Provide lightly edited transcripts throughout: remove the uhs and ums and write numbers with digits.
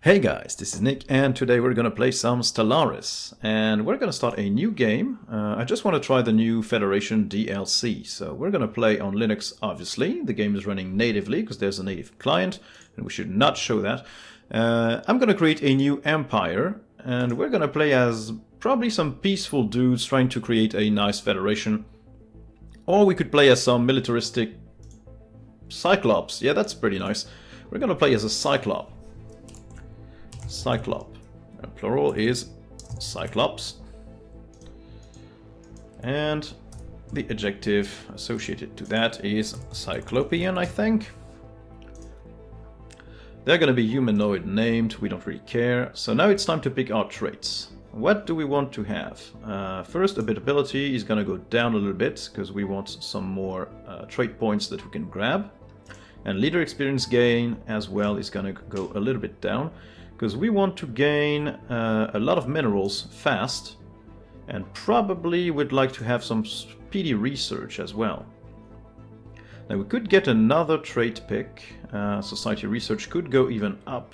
Hey guys, this is Nick, and today we're gonna play some Stellaris, and we're gonna start a new game. I just want to try the new Federation DLC, so we're gonna play on Linux, obviously. The game is running natively, because there's a native client, and we should not show that. I'm gonna create a new empire, and we're gonna play as probably some peaceful dudes trying to create a nice Federation. Or we could play as some militaristic Cyclops. Yeah, that's pretty nice. We're gonna play as a Cyclop. Cyclop. Plural is Cyclops. And the adjective associated to that is Cyclopean, I think. They're gonna be humanoid named, we don't really care. So now it's time to pick our traits. What do we want to have? First, ability is gonna go down a little bit, because we want some more trait points that we can grab. And leader experience gain as well is gonna go a little bit down, because we want to gain a lot of minerals fast, and probably would like to have some speedy research as well. Now we could get another trait pick. Society research could go even up.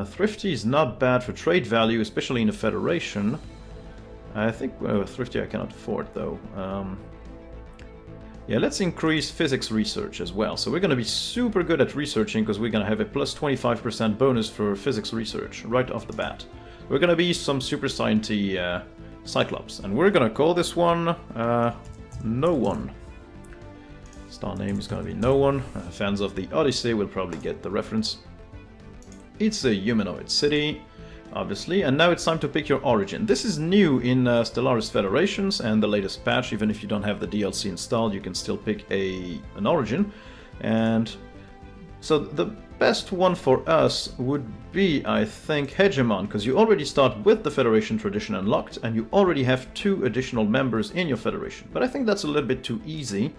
Thrifty is not bad for trade value, especially in a federation. I think thrifty I cannot afford though. Yeah, let's increase physics research as well. So we're going to be super good at researching, because we're going to have a plus 25% bonus for physics research right off the bat. We're going to be some super scienty Cyclops. And we're going to call this one No One. Star name is going to be No One. Fans of the Odyssey will probably get the reference. It's a humanoid city, obviously, and now it's time to pick your origin. This is new in Stellaris Federations and the latest patch. Even if you don't have the DLC installed, you can still pick an origin. And so the best one for us would be, I think, Hegemon, because you already start with the Federation tradition unlocked, and you already have 2 additional members in your Federation. But I think that's a little bit too easy.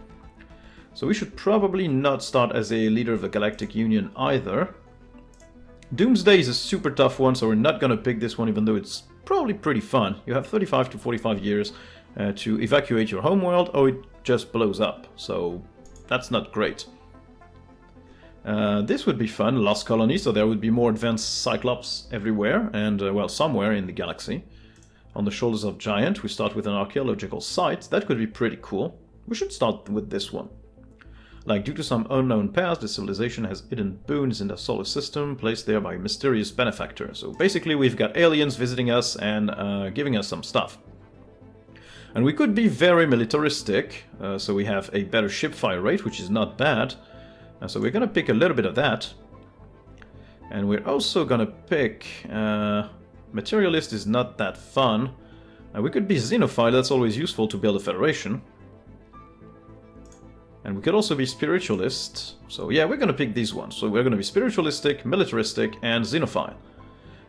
So we should probably not start as a leader of the Galactic Union either. Doomsday is a super tough one, so we're not going to pick this one, even though it's probably pretty fun. You have 35 to 45 years to evacuate your homeworld, or it just blows up, so that's not great. This would be fun, Lost Colony, so there would be more advanced Cyclops everywhere, and, well, somewhere in the galaxy. On the Shoulders of Giant, we start with an archaeological site. That could be pretty cool. We should start with this one. Like, due to some unknown past, the civilization has hidden boons in the solar system, placed there by a mysterious benefactor. So basically we've got aliens visiting us and giving us some stuff. And we could be very militaristic, so we have a better ship fire rate, which is not bad. So we're gonna pick a little bit of that. And we're also gonna pick... materialist is not that fun. We could be xenophile, that's always useful to build a federation. And we could also be spiritualist. So yeah, we're going to pick these ones. So we're going to be spiritualistic, militaristic, and xenophile.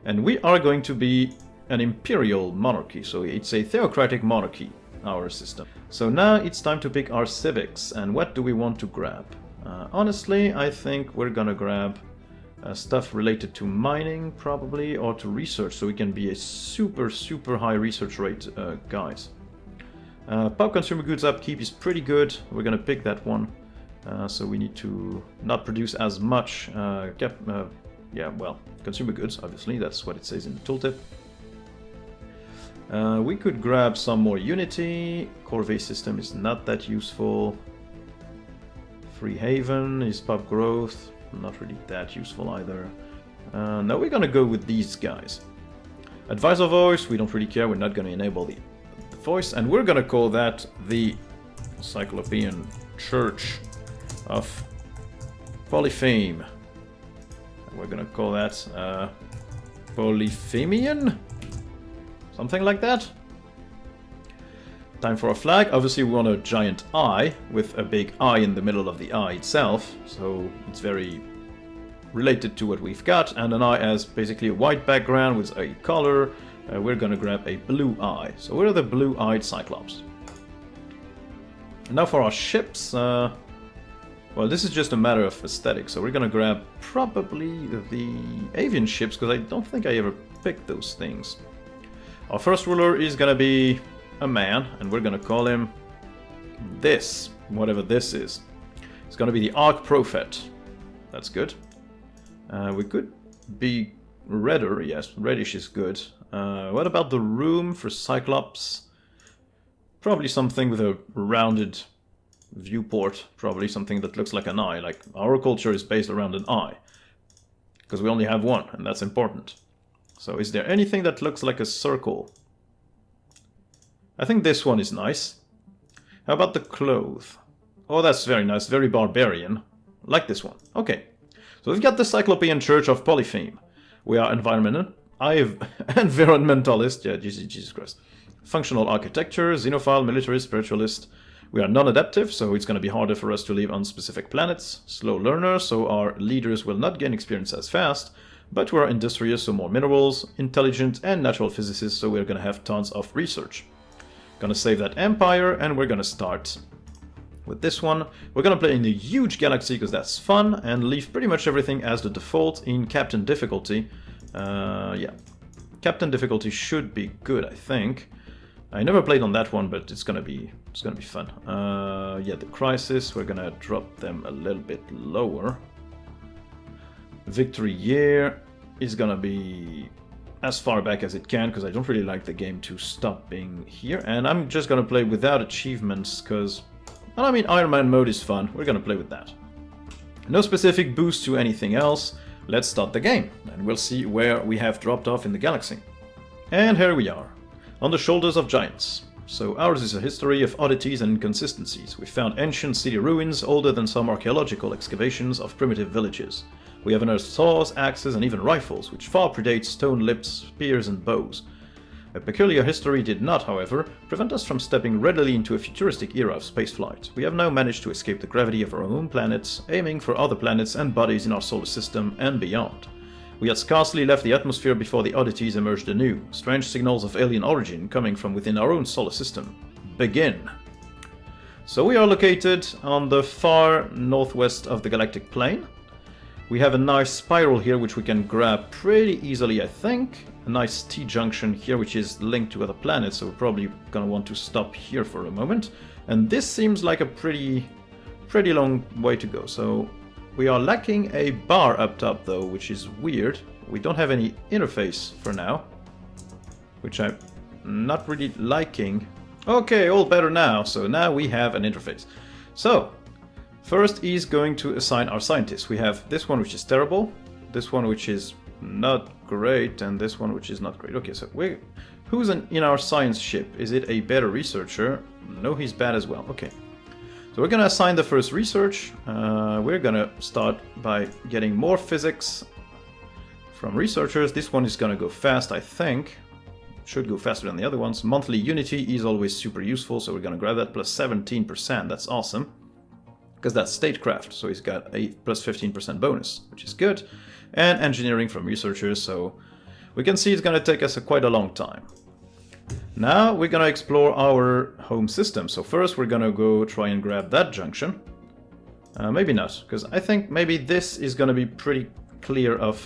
And we are going to be an imperial monarchy. So it's a theocratic monarchy, our system. So now it's time to pick our civics. And what do we want to grab? Honestly, I think we're going to grab stuff related to mining, probably, or to research. So we can be a super, super high research rate guys. Pop consumer goods upkeep is pretty good. We're gonna pick that one. So we need to not produce as much. Yeah, well, consumer goods, obviously, that's what it says in the tooltip. We could grab some more Unity. Corvée system is not that useful. Free Haven is pop growth. Not really that useful either. Now we're gonna go with these guys. Advisor voice, we don't really care. We're not gonna enable the voice, and we're gonna call that the Cyclopean Curch of Polypheme. We're gonna call that Polyphemian? Something like that? Time for a flag. Obviously we want a giant eye with a big eye in the middle of the eye itself, so it's very related to what we've got, and an eye has basically a white background with a color. We're gonna grab a blue eye. So we're the blue-eyed Cyclops. And now for our ships. Well, this is just a matter of aesthetics. So we're gonna grab probably the avian ships, because I don't think I ever picked those things. Our first ruler is gonna be a man, and we're gonna call him this, whatever this is. It's gonna be the Arch Prophet. That's good. We could be redder. Yes, reddish is good. What about the room for Cyclops? Probably something with a rounded viewport. Probably something that looks like an eye. Like our culture is based around an eye. Because we only have one, and that's important. So is there anything that looks like a circle? I think this one is nice. How about the clothes? Oh, that's very nice. Very barbarian. Like this one. Okay. So we've got the Cyclopean Curch of Polypheme. We are environmentalist. Yeah, Jesus Christ. Functional architecture, xenophile, militarist, spiritualist. We are non-adaptive, so it's going to be harder for us to live on specific planets. Slow learner, so our leaders will not gain experience as fast. But we are industrious, so more minerals. Intelligent and natural physicists, so we're going to have tons of research. Gonna save that empire, and we're gonna start with this one. We're gonna play in the huge galaxy because that's fun, and leave pretty much everything as the default in Captain difficulty. Yeah, Captain difficulty should be good, I think. I never played on that one, but it's gonna be fun. Yeah, the crisis, we're gonna drop them a little bit lower. Victory year is gonna be as far back as it can, because I don't really like the game to stop being here. And I'm just gonna play without achievements, because, well, I mean, Iron Man mode is fun. We're gonna play with that. No specific boost to anything else. Let's start the game, and we'll see where we have dropped off in the galaxy. And here we are, on the shoulders of giants. So ours is a history of oddities and inconsistencies. We found ancient city ruins older than some archaeological excavations of primitive villages. We have unearthed saws, axes, and even rifles, which far predate stone lips, spears, and bows. A peculiar history did not, however, prevent us from stepping readily into a futuristic era of spaceflight. We have now managed to escape the gravity of our own planets, aiming for other planets and bodies in our solar system and beyond. We had scarcely left the atmosphere before the oddities emerged anew, strange signals of alien origin coming from within our own solar system. Begin! So we are located on the far northwest of the galactic plane. We have a nice spiral here which we can grab pretty easily, I think. A nice T-junction here which is linked to other planets, so we're probably gonna want to stop here for a moment. And this seems like a pretty long way to go. So we are lacking a bar up top though, which is weird. We don't have any interface for now, which I'm not really liking. Okay, all better now. So now we have an interface. So first is going to assign our scientists. We have this one which is terrible, this one which is not great, and this one which is not great. Okay, so who's in our science ship? Is it a better researcher? No, he's bad as well. Okay. So we're gonna assign the first research. We're gonna start by getting more physics from researchers. This one is gonna go fast, I think. Should go faster than the other ones. Monthly unity is always super useful, so we're gonna grab that plus 17%. That's awesome. Because that's statecraft, so he's got a plus 15% bonus, which is good. And engineering from researchers, so we can see it's gonna take us quite a long time. Now we're gonna explore our home system. So first we're gonna go try and grab that junction. Maybe not, because I think maybe this is gonna be pretty clear of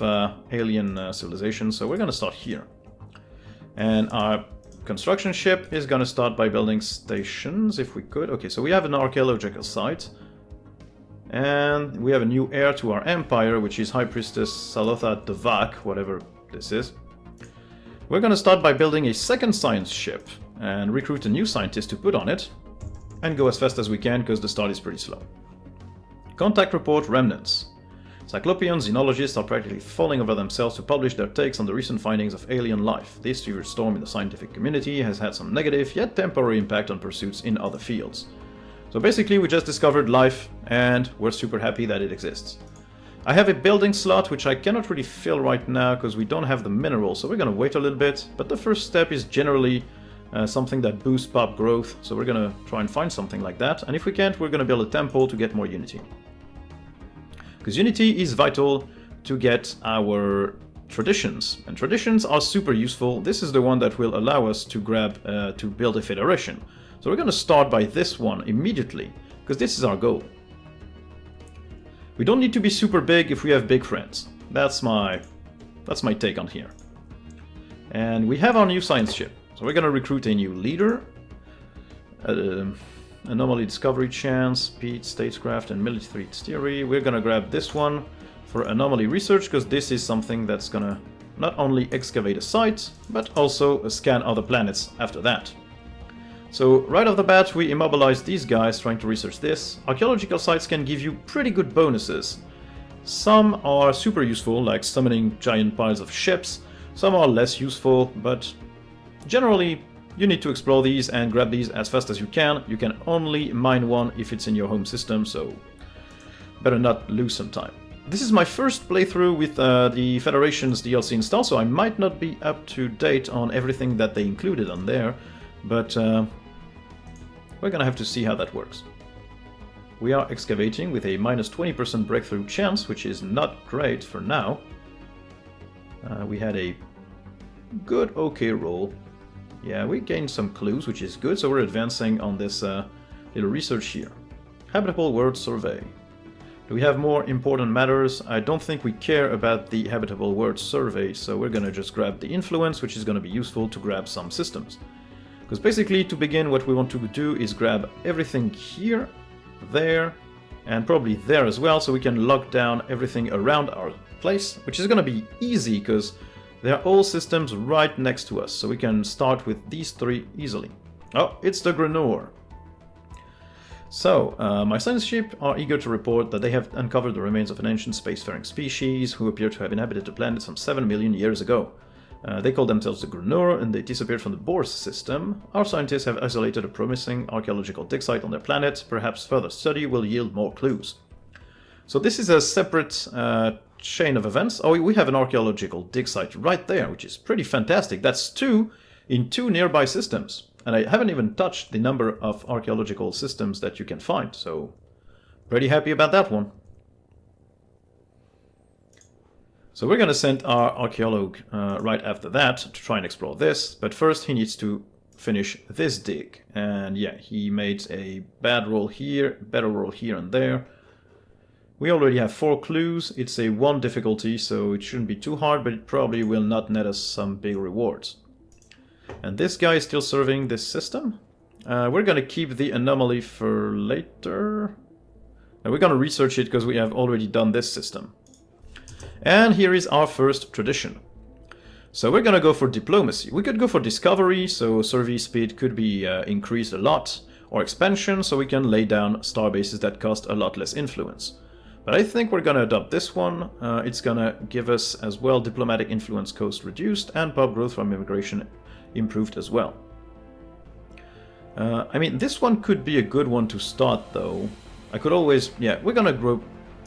alien civilization, so we're gonna start here. And our construction ship is gonna start by building stations, if we could. Okay, so we have an archaeological site. And we have a new heir to our empire, which is High Priestess Salotha Devak, whatever this is. We're gonna start by building a second science ship and recruit a new scientist to put on it, and go as fast as we can because the start is pretty slow. Contact report remnants. Cyclopean xenologists are practically falling over themselves to publish their takes on the recent findings of alien life. This fevered storm in the scientific community has had some negative yet temporary impact on pursuits in other fields. So basically we just discovered life and we're super happy that it exists. I have a building slot which I cannot really fill right now because we don't have the minerals, so we're gonna wait a little bit, but the first step is generally something that boosts pop growth, so we're gonna try and find something like that, and if we can't, we're gonna build a temple to get more unity. Because unity is vital to get our traditions, and traditions are super useful. This is the one that will allow us to grab to build a federation. So we're going to start by this one immediately, because this is our goal. We don't need to be super big if we have big friends. That's my take on here. And we have our new science ship. So we're going to recruit a new leader. Anomaly discovery chance, speed, statecraft, and military theory. We're going to grab this one for anomaly research, because this is something that's gonna not only excavate a site, but also scan other planets after that. So right off the bat we immobilize these guys trying to research this. Archaeological sites can give you pretty good bonuses. Some are super useful, like summoning giant piles of ships. Some are less useful, but generally you need to explore these and grab these as fast as you can. You can only mine one if it's in your home system, so better not lose some time. This is my first playthrough with the Federations DLC installed, so I might not be up to date on everything that they included on there, but we're gonna have to see how that works. We are excavating with a minus 20% breakthrough chance, which is not great for now. We had a good okay roll. Yeah, we gained some clues, which is good, so we're advancing on this little research here. Habitable world survey. Do we have more important matters? I don't think we care about the habitable world survey, so we're gonna just grab the influence, which is gonna be useful to grab some systems. Because basically, to begin, what we want to do is grab everything here, there, and probably there as well, so we can lock down everything around our place, which is gonna be easy, because they're all systems right next to us, so we can start with these three easily. Oh, it's the Grenor. So, my science ship are eager to report that they have uncovered the remains of an ancient spacefaring species who appear to have inhabited the planet some 7 million years ago. They call themselves the Grenor, and they disappeared from the Boris system. Our scientists have isolated a promising archaeological dig site on their planet. Perhaps further study will yield more clues. So this is a separate chain of events. Oh, we have an archaeological dig site right there, which is pretty fantastic. That's 2 in 2 nearby systems. And I haven't even touched the number of archaeological systems that you can find, so pretty happy about that one. So we're going to send our archaeolog right after that to try and explore this, but first he needs to finish this dig. And yeah, he made a bad roll here, better roll here and there. We already have 4 clues. It's a 1 difficulty, so it shouldn't be too hard, but it probably will not net us some big rewards. And this guy is still serving this system. We're going to keep the anomaly for later. And we're going to research it because we have already done this system. And here is our first tradition. So we're going to go for diplomacy. We could go for discovery, so survey speed could be increased a lot, or expansion, so we can lay down star bases that cost a lot less influence. But I think we're going to adopt this one. It's going to give us as well diplomatic influence cost reduced and pop growth from immigration improved as well. I mean, this one could be a good one to start though. I could always, yeah, we're going to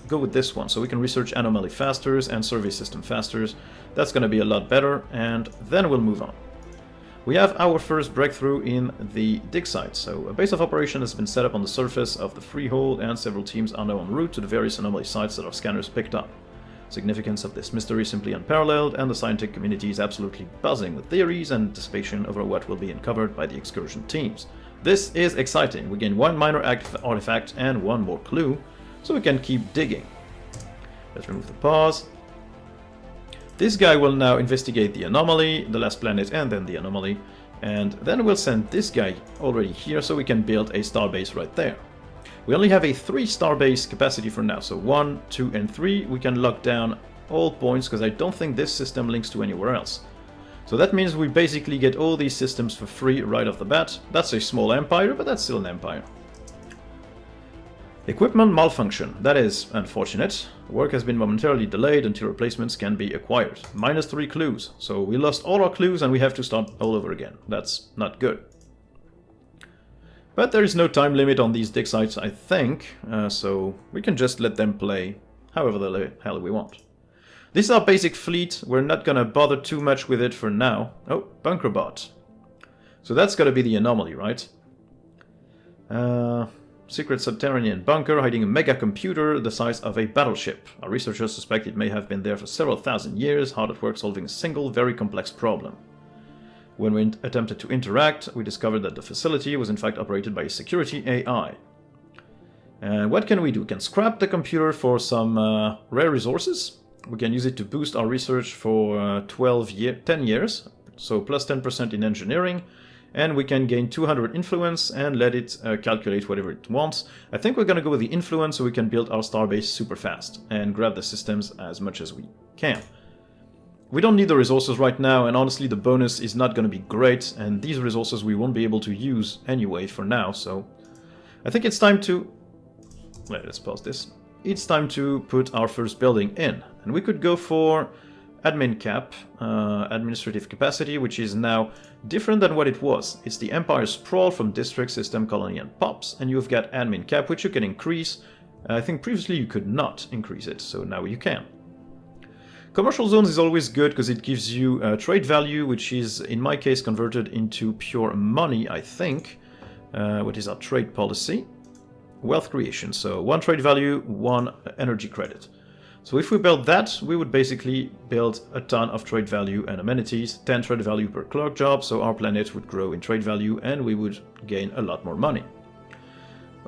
go with this one, so we can research anomaly fasters and survey system fasters. That's going to be a lot better, and then we'll move on. We have our first breakthrough in the dig site. So a base of operation has been set up on the surface of the freehold, and several teams are now en route to the various anomaly sites that our scanners picked up. Significance of this mystery is simply unparalleled, and the scientific community is absolutely buzzing with theories and anticipation over what will be uncovered by the excursion teams. This is exciting. We gain 1 minor artifact and 1 more clue, so we can keep digging. Let's remove the pause. This guy will now investigate the anomaly, the last planet and then the anomaly, and then we'll send this guy already here so we can build a starbase right there. We only have a 3 starbase capacity for now, so 1, 2 and 3 we can lock down all points because I don't think this system links to anywhere else. So that means we basically get all these systems for free right off the bat. That's a small empire, but that's still an empire. Equipment malfunction. That is unfortunate. Work has been momentarily delayed until replacements can be acquired. Minus 3 clues. So we lost all our clues and we have to start all over again. That's not good. But there is no time limit on these dig sites, I think, so we can just let them play however the hell we want. This is our basic fleet. We're not gonna bother too much with it for now. Oh, bunker bot. So that's gotta be the anomaly, right? Secret subterranean bunker hiding a mega computer the size of a battleship. Our researchers suspect it may have been there for several thousand years, hard at work solving a single, very complex problem. When we attempted to interact, we discovered that the facility was in fact operated by a security AI. And what can we do? We can scrap the computer for some rare resources. We can use it to boost our research for 10 years, so plus 10% in engineering, and we can gain 200 influence and let it calculate whatever it wants. I think we're going to go with the influence so we can build our starbase super fast and grab the systems as much as we can. We don't need the resources right now, and honestly the bonus is not going to be great, and these resources we won't be able to use anyway for now, so I think it's time to... let's pause this. It's time to put our first building in, and we could go for admin cap, administrative capacity, which is now different than what it was. It's the Empire Sprawl from District, System, Colony, and Pops, and you've got admin cap, which you can increase. I think previously you could not increase it, so now you can. Commercial zones is always good because it gives you trade value, which is in my case converted into pure money, I think. What is our trade policy? Wealth creation, so 1 trade value, 1 energy credit. So if we build that, we would basically build a ton of trade value and amenities, 10 trade value per clerk job, so our planet would grow in trade value and we would gain a lot more money.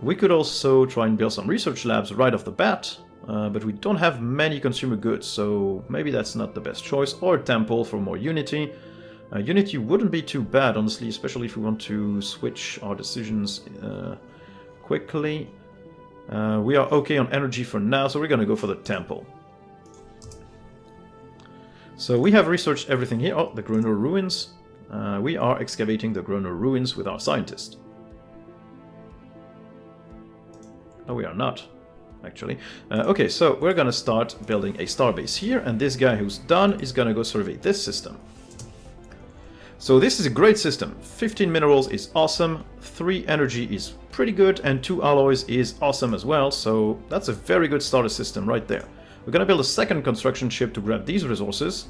We could also try and build some research labs right off the bat, but we don't have many consumer goods, so maybe that's not the best choice, or a temple for more unity. Unity wouldn't be too bad, honestly, especially if we want to switch our decisions quickly. We are okay on energy for now, so we're going to go for the temple. So we have researched everything here. Oh, the Groner ruins. We are excavating the Groner ruins with our scientist. No, we are not, actually. Okay, so we're going to start building a starbase here, and this guy who's done is going to go survey this system. So this is a great system. 15 minerals is awesome, 3 energy is pretty good, and 2 alloys is awesome as well, so that's a very good starter system right there. We're gonna build a second construction ship to grab these resources,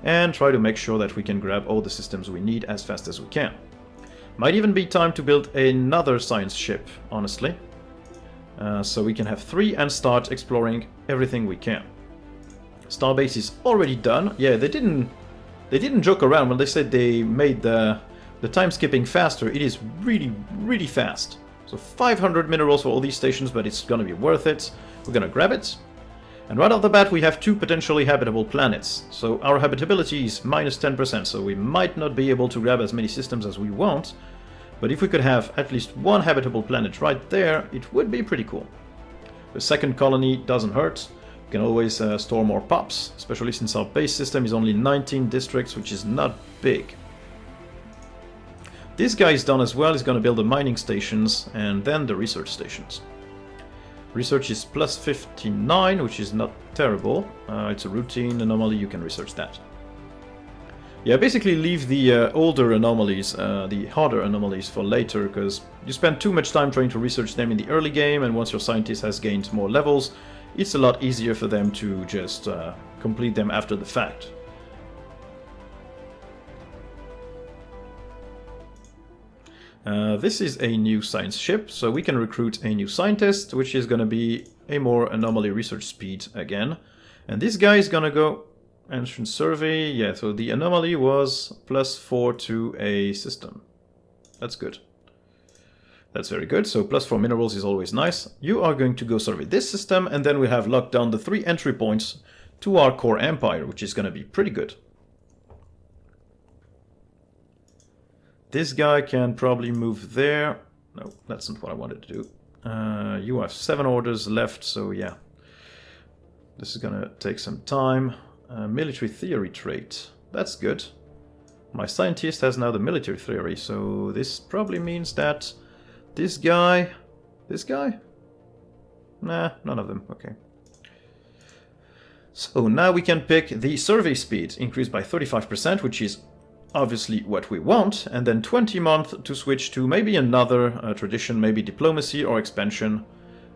and try to make sure that we can grab all the systems we need as fast as we can. Might even be time to build another science ship, honestly. So we can have 3 and start exploring everything we can. Starbase is already done. Yeah, they didn't joke around when they said they made the time skipping faster. It is really, really fast. So 500 minerals for all these stations, but it's gonna be worth it. We're gonna grab it. And right off the bat we have 2 potentially habitable planets. So our habitability is minus 10%, so we might not be able to grab as many systems as we want. But if we could have at least 1 habitable planet right there, it would be pretty cool. The second colony doesn't hurt. We can always store more pops, especially since our base system is only 19 districts, which is not big. This guy is done as well. He's going to build the mining stations and then the research stations. Research is plus 59, which is not terrible. It's a routine anomaly, you can research that. Yeah, basically leave the older anomalies, the harder anomalies for later, because you spend too much time trying to research them in the early game, and once your scientist has gained more levels, it's a lot easier for them to just complete them after the fact. This is a new science ship, so we can recruit a new scientist, which is going to be a more anomaly research speed again. And this guy is going to go ancient survey. Yeah, so the anomaly was plus 4 to a system. That's good. That's very good. So plus 4 minerals is always nice. You are going to go survey this system, and then we have locked down the 3 entry points to our core empire, which is going to be pretty good. This guy can probably move there. No, that's not what I wanted to do. You have 7 orders left, so yeah. This is gonna take some time. Military theory trait. That's good. My scientist has now the military theory, so this probably means that this guy... This guy? Nah, none of them. Okay. So now we can pick the survey speed, increased by 35%, which is obviously what we want, and then 20 months to switch to maybe another tradition, maybe diplomacy or expansion,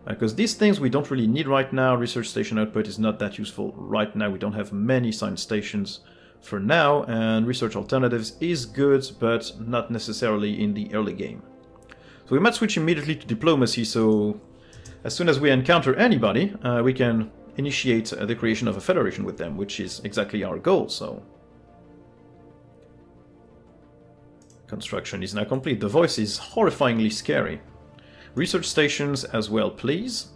because these things we don't really need right now. Research station output is not that useful right now. We don't have many science stations for now, and research alternatives is good, but not necessarily in the early game. So we might switch immediately to diplomacy, so as soon as we encounter anybody, we can initiate the creation of a federation with them, which is exactly our goal, so... Construction is now complete. The voice is horrifyingly scary. Research stations as well, please.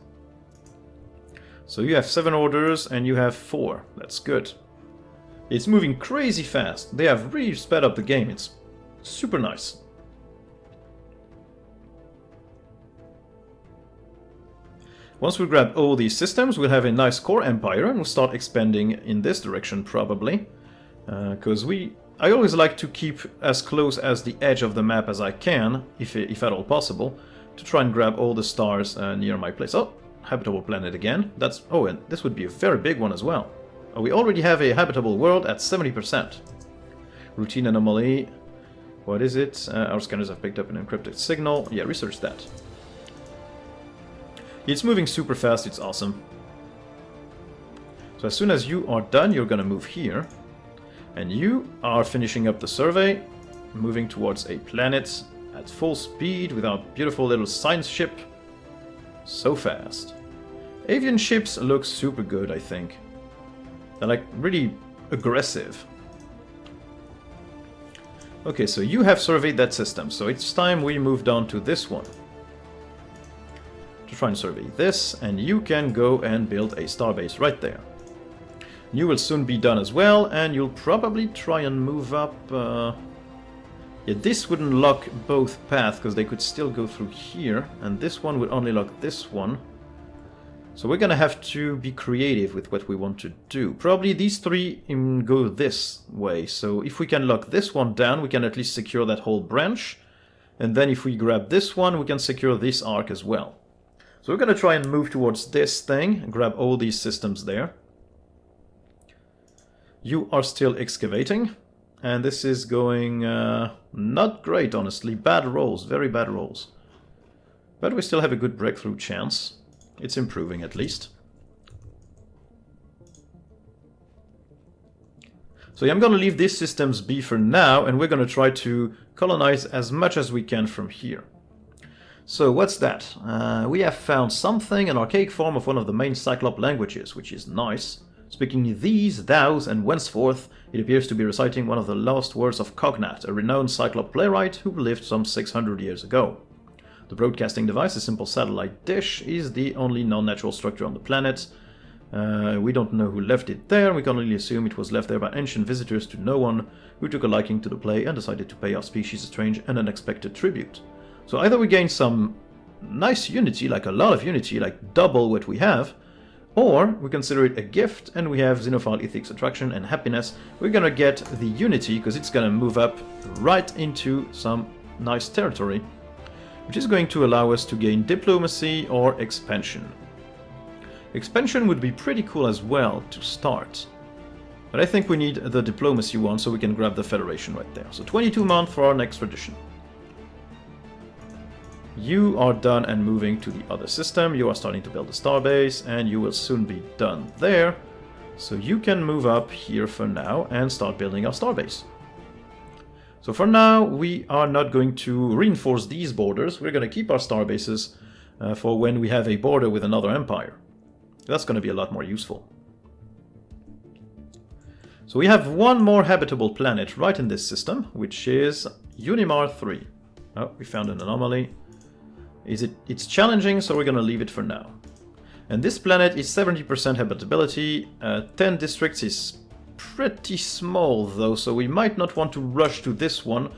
So you have 7 orders and you have 4. That's good. It's moving crazy fast. They have really sped up the game. It's super nice. Once we grab all these systems, we'll have a nice core empire, and we'll start expanding in this direction probably. Because I always like to keep as close as the edge of the map as I can, if at all possible, to try and grab all the stars near my place. Oh, habitable planet again. Oh, and this would be a very big one as well. Oh, we already have a habitable world at 70%. Routine anomaly. What is it? Our scanners have picked up an encrypted signal. Yeah, research that. It's moving super fast, it's awesome. So as soon as you are done, you're gonna move here. And you are finishing up the survey, moving towards a planet at full speed with our beautiful little science ship. So fast. Avian ships look super good, I think. They're like really aggressive. Okay, so you have surveyed that system, so it's time we moved on to this one. To try and survey this, and you can go and build a starbase right there. You will soon be done as well, and you'll probably try and move up... Yeah, this wouldn't lock both paths, because they could still go through here, and this one would only lock this one. So we're gonna have to be creative with what we want to do. Probably these three go this way, so if we can lock this one down, we can at least secure that whole branch. And then if we grab this one, we can secure this arc as well. So we're gonna try and move towards this thing, and grab all these systems there. You are still excavating, and this is going not great, honestly. Bad rolls, very bad rolls. But we still have a good breakthrough chance. It's improving, at least. So yeah, I'm gonna leave these systems be for now, and we're gonna try to colonize as much as we can from here. So what's that? We have found something, an archaic form of one of the main Cyclop languages, which is nice. Speaking these, thous, and whenceforth, it appears to be reciting one of the last words of Cognat, a renowned Cyclop playwright who lived some 600 years ago. The broadcasting device, a simple satellite dish, is the only non-natural structure on the planet. We don't know who left it there, we can only assume it was left there by ancient visitors to no one who took a liking to the play and decided to pay our species a strange and unexpected tribute. So either we gain some nice unity, like a lot of unity, like double what we have, or we consider it a gift and we have xenophile ethics, attraction, and happiness. We're gonna get the unity because it's gonna move up right into some nice territory, which is going to allow us to gain diplomacy or expansion. Expansion would be pretty cool as well to start, but I think we need the diplomacy one so we can grab the Federation right there. So 22 months for our next tradition. You are done and moving to the other system. You are starting to build a starbase, and you will soon be done there. So you can move up here for now and start building our starbase. So for now, we are not going to reinforce these borders. We're going to keep our starbases for when we have a border with another empire. That's going to be a lot more useful. So we have one more habitable planet right in this system, which is Unimar 3. Oh, we found an anomaly. It's challenging, so we're gonna leave it for now. And this planet is 70% habitability. 10 districts is pretty small though, so we might not want to rush to this one.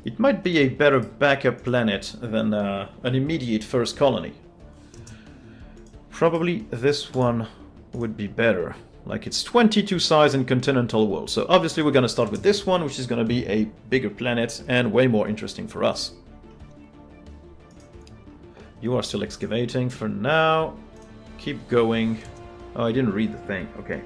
It might be a better backup planet than an immediate first colony. Probably this one would be better. Like, it's 22 size in continental world, so obviously we're gonna start with this one, which is gonna be a bigger planet and way more interesting for us. You are still excavating for now. Keep going. Oh, I didn't read the thing. Okay.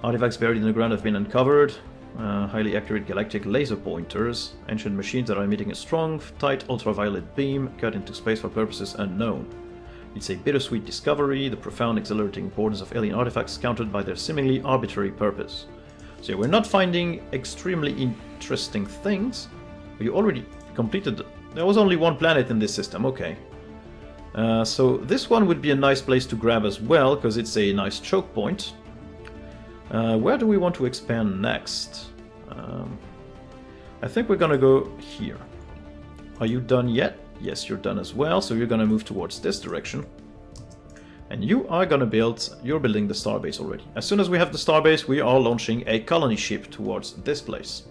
Artifacts buried in the ground have been uncovered. Highly accurate galactic laser pointers. Ancient machines that are emitting a strong, tight ultraviolet beam cut into space for purposes unknown. It's a bittersweet discovery, the profound, exhilarating importance of alien artifacts countered by their seemingly arbitrary purpose. So yeah, we're not finding extremely interesting things. You already completed... There was only one planet in this system, okay. So this one would be a nice place to grab as well, because it's a nice choke point. Where do we want to expand next? I think we're gonna go here. Are you done yet? Yes, you're done as well, so you're gonna move towards this direction. And you are gonna build... You're building the starbase already. As soon as we have the starbase, we are launching a colony ship towards this place.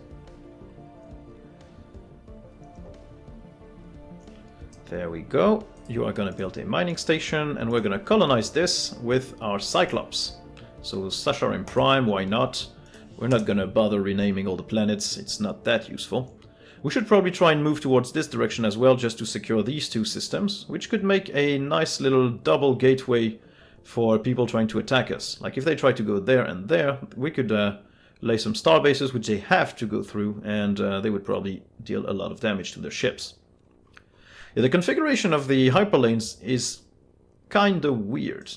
There we go. You are going to build a mining station, and we're going to colonize this with our Cyclops. So Sasharim Prime, why not? We're not going to bother renaming all the planets, it's not that useful. We should probably try and move towards this direction as well, just to secure these two systems, which could make a nice little double gateway for people trying to attack us. Like if they try to go there and there, we could lay some star bases, which they have to go through, and they would probably deal a lot of damage to their ships. Yeah, the configuration of the hyperlanes is kinda weird.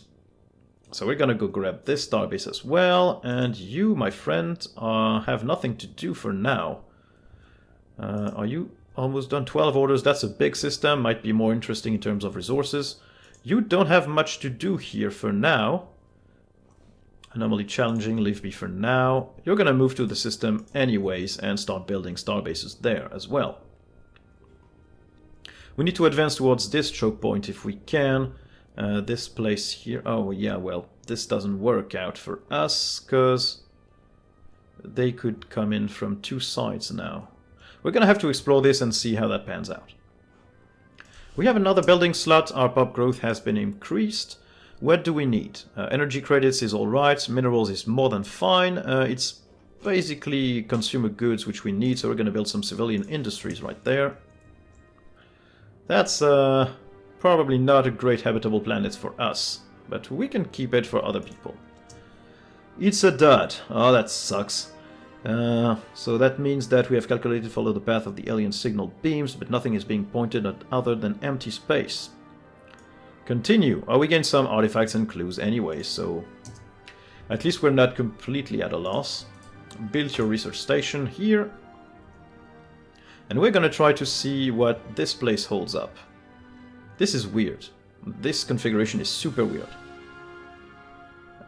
So we're gonna go grab this starbase as well, and you, my friend, have nothing to do for now. Are you almost done? 12 orders, that's a big system, might be more interesting in terms of resources. You don't have much to do here for now. Anomaly challenging, leave me for now. You're gonna move to the system anyways and start building starbases there as well. We need to advance towards this choke point if we can. This place here, oh yeah, well, this doesn't work out for us, because they could come in from two sides now. We're gonna have to explore this and see how that pans out. We have another building slot, our pop growth has been increased. What do we need? Energy credits is alright, minerals is more than fine. It's basically consumer goods which we need, so we're gonna build some civilian industries right there. That's probably not a great habitable planet for us, but we can keep it for other people. It's a dud. Oh, that sucks. So that means that we have calculated to follow the path of the alien signal beams, but nothing is being pointed at other than empty space. Continue. Oh, we gain some artifacts and clues anyway, so at least we're not completely at a loss. Build your research station here. And we're gonna try to see what this place holds up. This is weird. This configuration is super weird.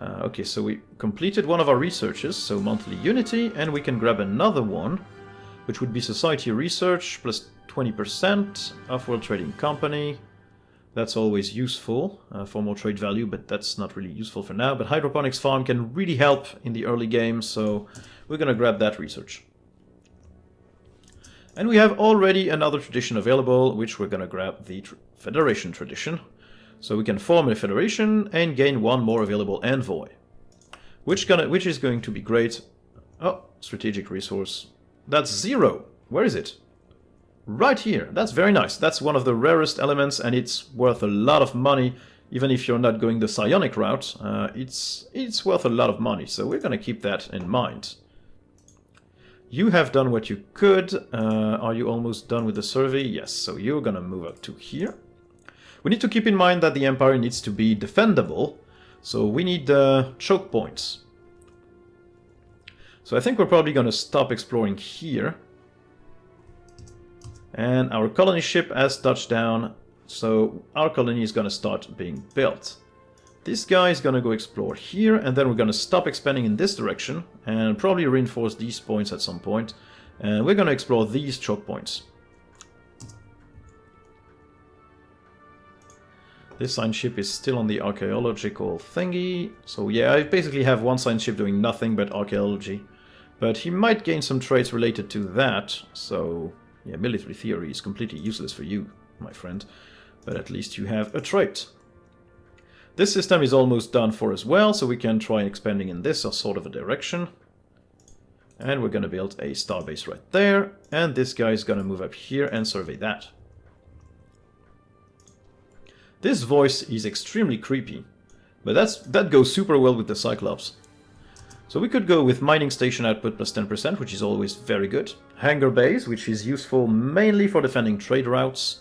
Okay, so we completed one of our researches, so monthly unity, and we can grab another one, which would be society research plus 20%, off-world trading company. That's always useful for more trade value, but that's not really useful for now. But hydroponics farm can really help in the early game, so we're gonna grab that research. And we have already another tradition available, which we're gonna grab the Federation tradition. So we can form a federation and gain one more available envoy. Which is going to be great. Oh, strategic resource. That's 0. Where is it? Right here. That's very nice. That's one of the rarest elements, and it's worth a lot of money. Even if you're not going the psionic route, it's worth a lot of money, so we're gonna keep that in mind. You have done what you could. Are you almost done with the survey? Yes, so you're gonna move up to here. We need to keep in mind that the Empire needs to be defendable, so we need choke points. So I think we're probably gonna stop exploring here. And our colony ship has touched down, so our colony is gonna start being built. This guy is gonna go explore here, and then we're gonna stop expanding in this direction, and probably reinforce these points at some point. And we're gonna explore these choke points. This science ship is still on the archaeological thingy, so yeah, I basically have one science ship doing nothing but archaeology. But he might gain some traits related to that, so yeah, military theory is completely useless for you, my friend. But at least you have a trait. This system is almost done for as well, so we can try expanding in this sort of a direction. And we're gonna build a starbase right there, and this guy is gonna move up here and survey that. This voice is extremely creepy, but that goes super well with the Cyclops. So we could go with mining station output plus 10%, which is always very good. Hangar base, which is useful mainly for defending trade routes.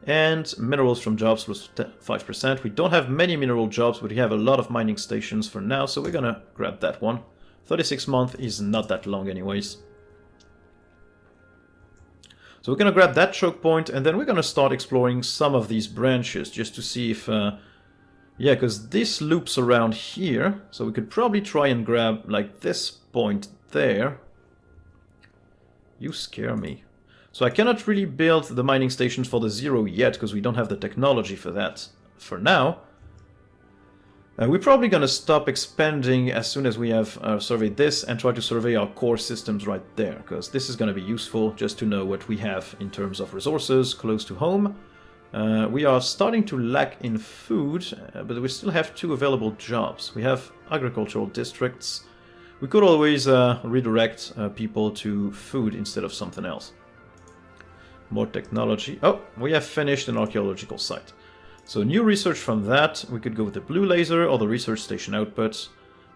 And minerals from jobs plus 5%. We don't have many mineral jobs, but we have a lot of mining stations for now, so we're gonna grab that one. 36 months is not that long anyways. So we're gonna grab that choke point, and then we're gonna start exploring some of these branches, just to see if... yeah, because this loops around here, so we could probably try and grab, like, this point there. You scare me. So I cannot really build the mining stations for the 0 yet, because we don't have the technology for that for now. We're probably going to stop expanding as soon as we have surveyed this and try to survey our core systems right there, because this is going to be useful just to know what we have in terms of resources close to home. We are starting to lack in food, but we still have 2 available jobs. We have agricultural districts. We could always redirect people to food instead of something else. More technology. Oh, we have finished an archaeological site. So new research from that. We could go with the blue laser or the research station output.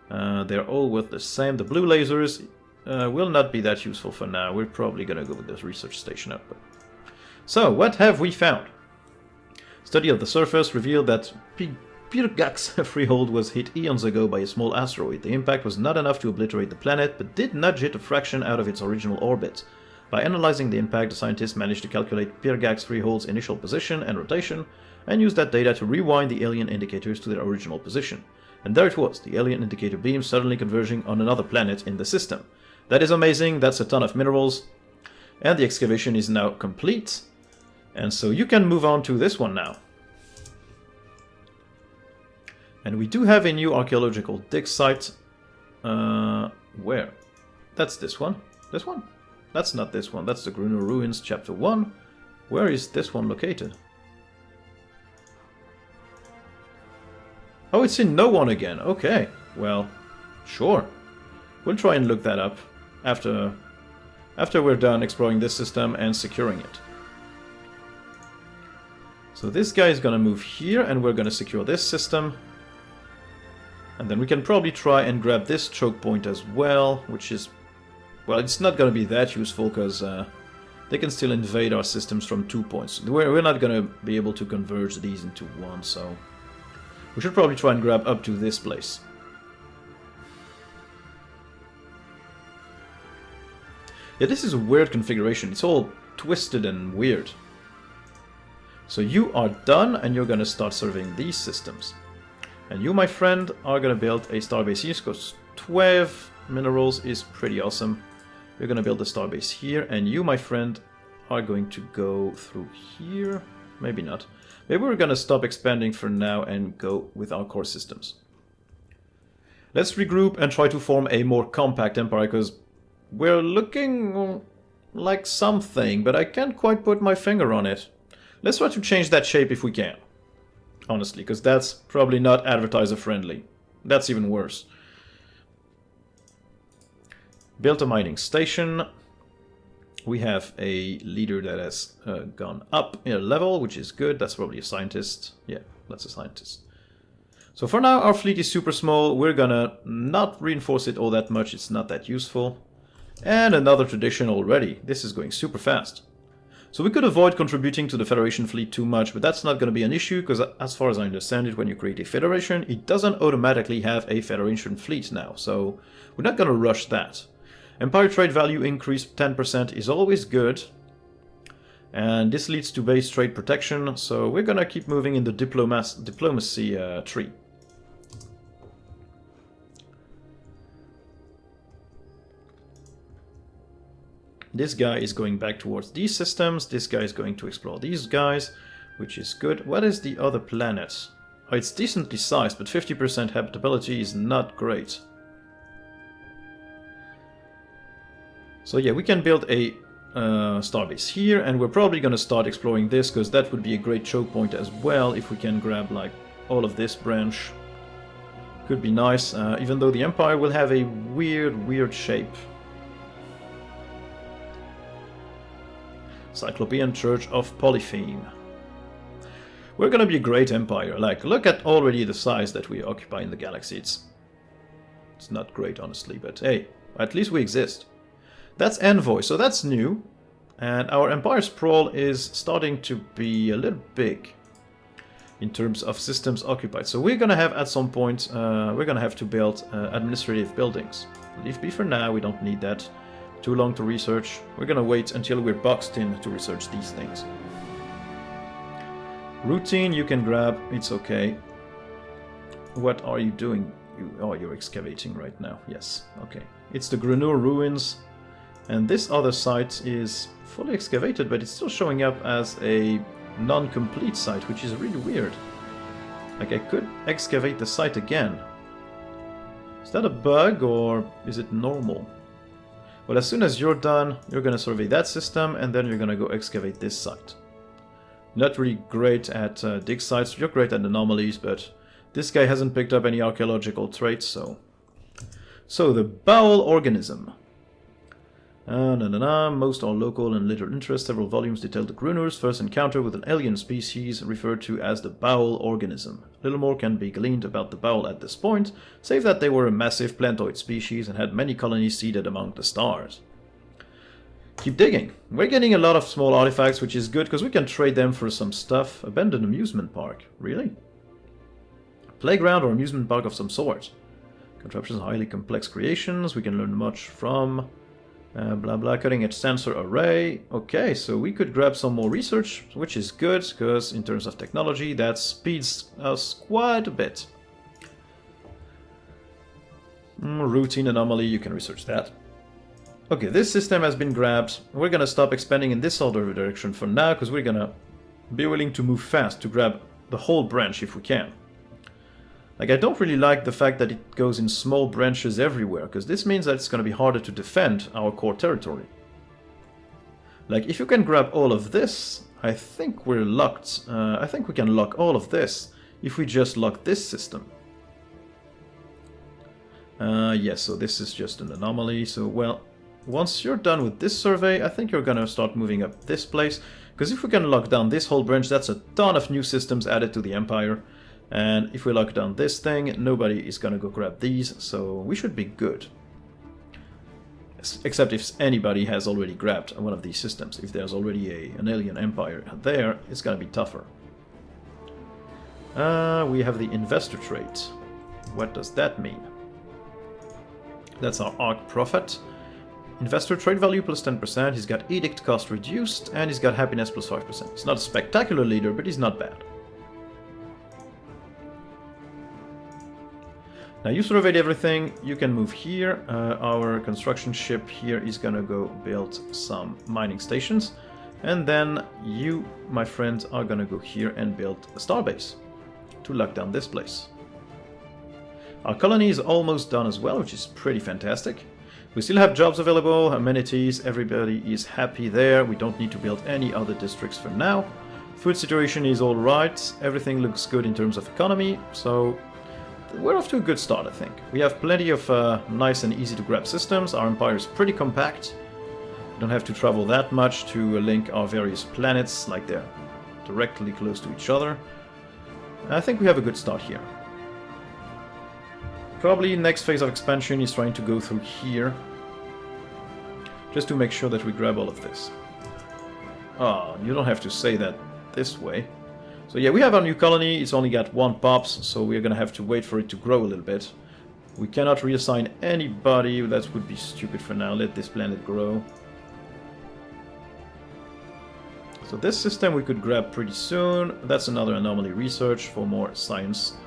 They're all worth the same. The blue lasers will not be that useful for now. We're probably going to go with this research station output. So, what have we found? Study of the surface revealed that Pirgak's freehold was hit eons ago by a small asteroid. The impact was not enough to obliterate the planet, but did nudge it a fraction out of its original orbit. By analyzing the impact, the scientists managed to calculate Pirgak's freehold's initial position and rotation, and used that data to rewind the alien indicators to their original position. And there it was, the alien indicator beam suddenly converging on another planet in the system. That is amazing, that's a ton of minerals. And the excavation is now complete. And so you can move on to this one now. And we do have a new archaeological dig site. Where? That's this one. This one? That's not this one. That's the Grunur Ruins, Chapter 1. Where is this one located? Oh, it's in No One again. Okay. Well, sure. We'll try and look that up after we're done exploring this system and securing it. So this guy is going to move here, and we're going to secure this system. And then we can probably try and grab this choke point as well, which is... well, it's not going to be that useful, because they can still invade our systems from 2 points. We're not going to be able to converge these into one, so... we should probably try and grab up to this place. Yeah, this is a weird configuration. It's all twisted and weird. So you are done, and you're going to start serving these systems. And you, my friend, are going to build a starbase here, because 12 minerals is pretty awesome. You're going to build a starbase here, and you, my friend, are going to go through here. Maybe not. Maybe we're going to stop expanding for now and go with our core systems. Let's regroup and try to form a more compact empire, because we're looking like something, but I can't quite put my finger on it. Let's try to change that shape if we can. Honestly, because that's probably not advertiser friendly. That's even worse. Built a mining station. We have a leader that has gone up in a level, which is good. That's probably a scientist. Yeah, that's a scientist. So for now, our fleet is super small. We're gonna not reinforce it all that much. It's not that useful. And another tradition already. This is going super fast. So we could avoid contributing to the Federation fleet too much, but that's not going to be an issue, because as far as I understand it, when you create a Federation, it doesn't automatically have a Federation fleet now, so we're not going to rush that. Empire trade value increase 10% is always good, and this leads to base trade protection, so we're going to keep moving in the diplomacy tree. This guy is going back towards these systems. This guy is going to explore these guys, which is good. What is the other planet? Oh, it's decently sized, but 50% habitability is not great. So yeah, we can build a starbase here, and we're probably going to start exploring this, because that would be a great choke point as well, if we can grab like all of this branch. Could be nice, even though the Empire will have a weird shape. Cyclopean Curch of Polypheme. We're gonna be a great empire. Like, look at already the size that we occupy in the galaxy. It's not great, honestly, but hey, at least we exist. That's Envoy, so that's new. And our empire sprawl is starting to be a little big in terms of systems occupied. So we're gonna have, at some point, we're gonna have to build administrative buildings. Leave B for now, we don't need that. Too long to research. We're gonna wait until we're boxed in to research these things. Routine you can grab, it's okay. What are you doing? Oh, you're excavating right now. Yes, okay. It's the Grunur Ruins, and this other site is fully excavated, but it's still showing up as a non-complete site, which is really weird. Like, I could excavate the site again. Is that a bug, or is it normal? Well, as soon as you're done, you're going to survey that system, and then you're going to go excavate this site. Not really great at dig sites, you're great at anomalies, but this guy hasn't picked up any archaeological traits, so... So, the bowel organism. Most are local and little interest. Several volumes detail the Gruner's first encounter with an alien species referred to as the bowel organism. Little more can be gleaned about the bowel at this point, save that they were a massive plantoid species and had many colonies seeded among the stars. Keep digging. We're getting a lot of small artifacts, which is good because we can trade them for some stuff. Abandoned amusement park. Really? Playground or amusement park of some sort. Contraptions, highly complex creations. We can learn much from... blah blah, cutting edge sensor array. Okay, so we could grab some more research, which is good, because in terms of technology, that speeds us quite a bit. Routine anomaly, you can research that. Okay, this system has been grabbed. We're gonna stop expanding in this other direction for now, because we're gonna be willing to move fast to grab the whole branch if we can. Like, I don't really like the fact that it goes in small branches everywhere, because this means that it's going to be harder to defend our core territory. Like, if you can grab all of this, I think we're locked. I think we can lock all of this if we just lock this system. Yes, so this is just an anomaly. So, well, once you're done with this survey, I think you're going to start moving up this place, because if we can lock down this whole branch, that's a ton of new systems added to the Empire. And if we lock down this thing, nobody is gonna go grab these, so we should be good. Except if anybody has already grabbed one of these systems. If there's already an alien empire there, it's gonna be tougher. We have the investor trait. What does that mean? That's our Arc Prophet. Investor trade value plus 10%, he's got edict cost reduced, and he's got happiness plus 5%. He's not a spectacular leader, but he's not bad. Now you surveyed everything, you can move here. Our construction ship here is gonna go build some mining stations. And then you, my friend, are gonna go here and build a starbase to lock down this place. Our colony is almost done as well, which is pretty fantastic. We still have jobs available, amenities, everybody is happy there. We don't need to build any other districts for now. Food situation is alright, everything looks good in terms of economy, so... we're off to a good start, I think. We have plenty of nice and easy to grab systems. Our empire is pretty compact. We don't have to travel that much to link our various planets, like they're directly close to each other. I think we have a good start here. Probably next phase of expansion is trying to go through here, just to make sure that we grab all of this. Ah, you don't have to say that this way. So yeah, we have our new colony, it's only got 1 pops, so we're gonna have to wait for it to grow a little bit. We cannot reassign anybody, that would be stupid for now, let this planet grow. So this system we could grab pretty soon, that's another anomaly research for more science.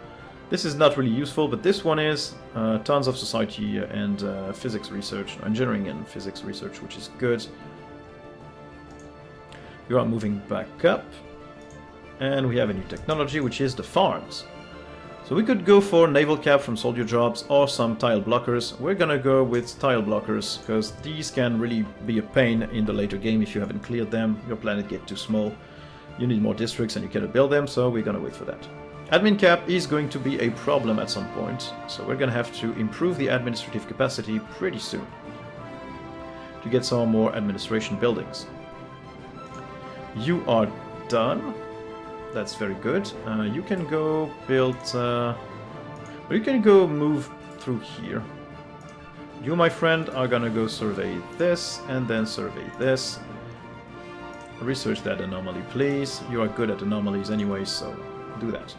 This is not really useful, but this one is. Tons of society and physics research, engineering and physics research, which is good. We are moving back up. And we have a new technology, which is the farms. So we could go for naval cap from soldier jobs or some tile blockers. We're gonna go with tile blockers, because these can really be a pain in the later game if you haven't cleared them. Your planet gets too small. You need more districts and you cannot build them, so we're gonna wait for that. Admin cap is going to be a problem at some point, so we're gonna have to improve the administrative capacity pretty soon to get some more administration buildings. You are done. That's very good. You can go build... you can go move through here. You, my friend, are gonna go survey this, and then survey this. Research that anomaly, please. You are good at anomalies anyway, so do that.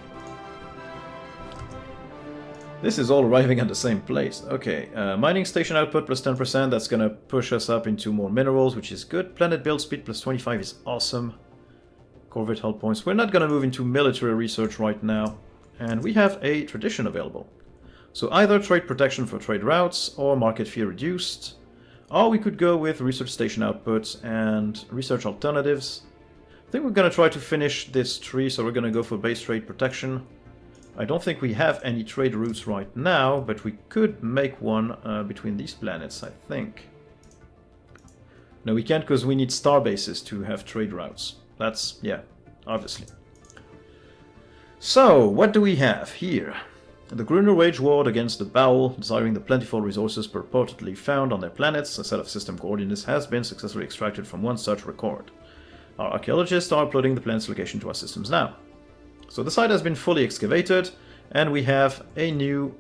This is all arriving at the same place. Okay, mining station output plus 10%, that's gonna push us up into more minerals, which is good. Planet build speed plus 25 is awesome. Corvette hull points. We're not gonna move into military research right now. And we have a tradition available. So either trade protection for trade routes, or market fee reduced. Or we could go with research station outputs and research alternatives. I think we're gonna try to finish this tree, so we're gonna go for base trade protection. I don't think we have any trade routes right now, but we could make one between these planets, I think. No, we can't, because we need star bases to have trade routes. That's, yeah. obviously. So, what do we have here? The Gruner wage war against the Bowel, desiring the plentiful resources purportedly found on their planets. A set of system coordinates has been successfully extracted from one such record. Our archaeologists are uploading the planet's location to our systems now. So the site has been fully excavated, and we have a new...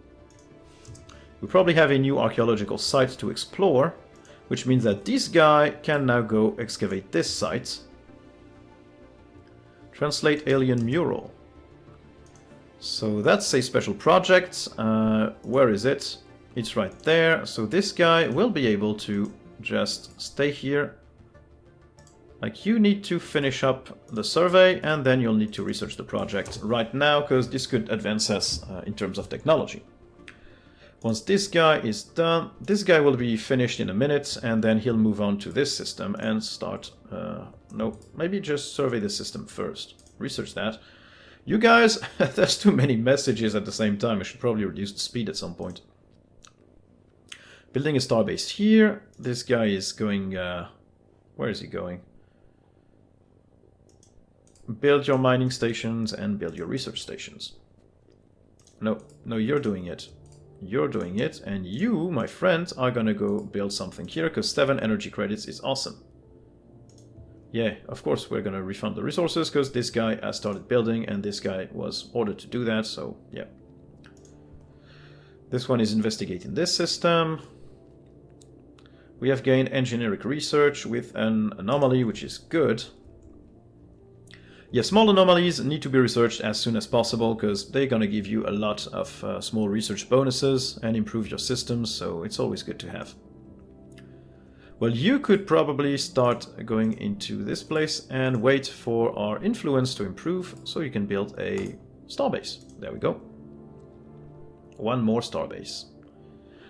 We probably have a new archaeological site to explore, which means that this guy can now go excavate this site. Translate alien mural. So that's a special project. Where is it? It's right there. So this guy will be able to just stay here. Like, you need to finish up the survey, and then you'll need to research the project right now, because this could advance us in terms of technology. Once this guy is done, this guy will be finished in a minute, and then he'll move on to this system and start... no, maybe just survey the system first. Research that. You guys, there's too many messages at the same time. I should probably reduce the speed at some point. Building a starbase here. This guy is going... where is he going? Build your mining stations and build your research stations. No, you're doing it. You're doing it, and you, my friend, are gonna go build something here, because 7 energy credits is awesome. Yeah, of course we're gonna refund the resources, because this guy has started building, and this guy was ordered to do that, so yeah. This one is investigating this system. We have gained engineering research with an anomaly, which is good. Yeah, small anomalies need to be researched as soon as possible, because they're gonna give you a lot of small research bonuses and improve your systems, so it's always good to have. Well, you could probably start going into this place and wait for our influence to improve, so you can build a starbase. There we go. One more starbase.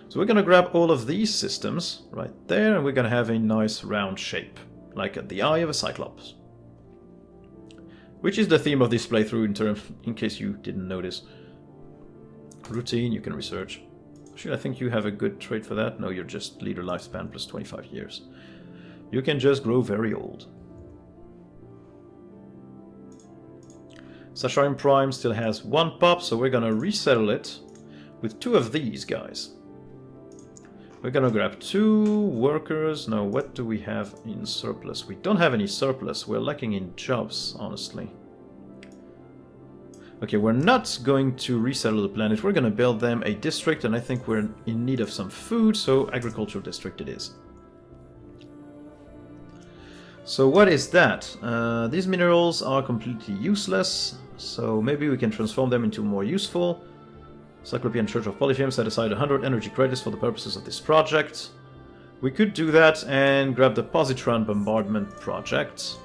So we're gonna grab all of these systems right there, and we're gonna have a nice round shape, like at the eye of a Cyclops. Which is the theme of this playthrough, in case you didn't notice. Routine, you can research. Actually, I think you have a good trait for that. No, you're just leader lifespan plus 25 years. You can just grow very old. Sacharin Prime still has 1 pop, so we're gonna resettle it with 2 of these guys. We're gonna grab 2 workers. Now, what do we have in surplus? We don't have any surplus. We're lacking in jobs, honestly. Okay, we're not going to resettle the planet. We're gonna build them a district, and I think we're in need of some food, so agricultural district it is. So what is that? These minerals are completely useless, so maybe we can transform them into more useful. Cyclopean Curch of Polypheme set aside 100 energy credits for the purposes of this project. We could do that and grab the positron bombardment project,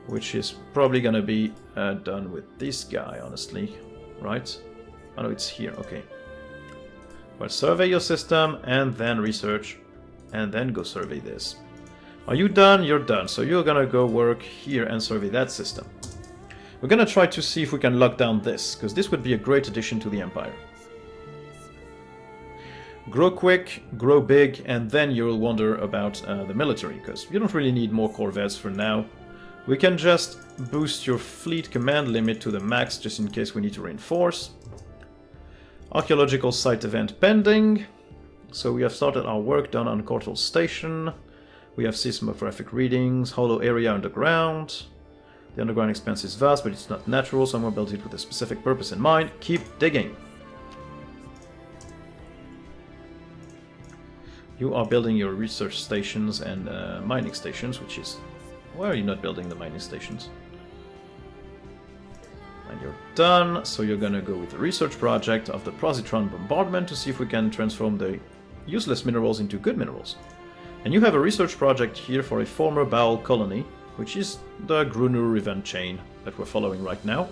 which is probably gonna be done with this guy, honestly, right? Oh no, it's here, okay. Well, survey your system, and then research, and then go survey this. Are you done? You're done, so you're gonna go work here and survey that system. We're gonna try to see if we can lock down this, because this would be a great addition to the Empire. Grow quick, grow big, and then you'll wonder about the military, because you don't really need more corvettes for now. We can just boost your fleet command limit to the max, just in case we need to reinforce. Archaeological site event pending. So we have started our work done on Cortal Station. We have seismographic readings, hollow area underground. The underground expanse is vast, but it's not natural, so I'm going to build it with a specific purpose in mind. Keep digging. You are building your research stations and mining stations, which is... Why are you not building the mining stations? And you're done, so you're going to go with the research project of the positron bombardment to see if we can transform the useless minerals into good minerals. And you have a research project here for a former Bowel colony, which is the Gruner event chain that we're following right now.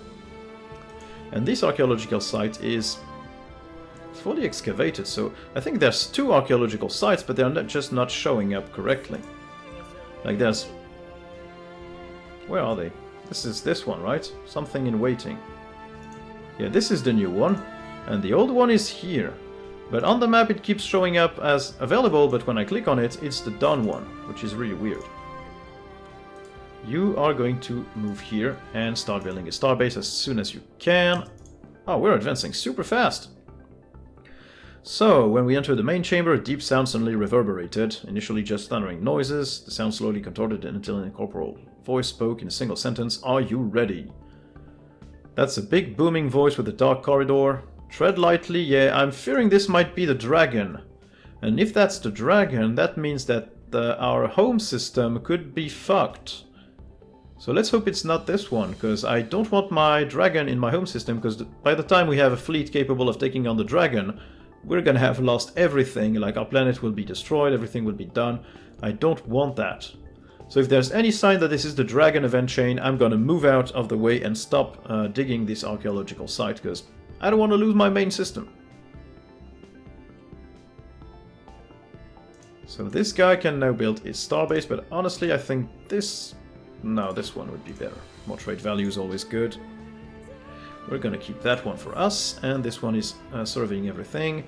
And this archaeological site is fully excavated, so I think there's 2 archaeological sites, but they're just not showing up correctly. Like there's... Where are they? This is this one, right? Something in waiting. Yeah, this is the new one, and the old one is here. But on the map it keeps showing up as available, but when I click on it, it's the done one, which is really weird. You are going to move here and start building a starbase as soon as you can. Oh, we're advancing super fast. So, when we entered the main chamber, a deep sound suddenly reverberated, initially just thundering noises. The sound slowly contorted until an incorporeal voice spoke in a single sentence, "Are you ready?" That's a big booming voice with a dark corridor. Tread lightly, yeah, I'm fearing this might be the dragon. And if that's the dragon, that means that our home system could be fucked. So let's hope it's not this one, because I don't want my dragon in my home system, because by the time we have a fleet capable of taking on the dragon, we're gonna have lost everything, like our planet will be destroyed, everything will be done. I don't want that. So if there's any sign that this is the dragon event chain, I'm gonna move out of the way and stop digging this archaeological site, because I don't want to lose my main system. So this guy can now build his starbase, but honestly I think this... No, this one would be better. More trade value is always good. We're gonna keep that one for us, and this one is surveying everything.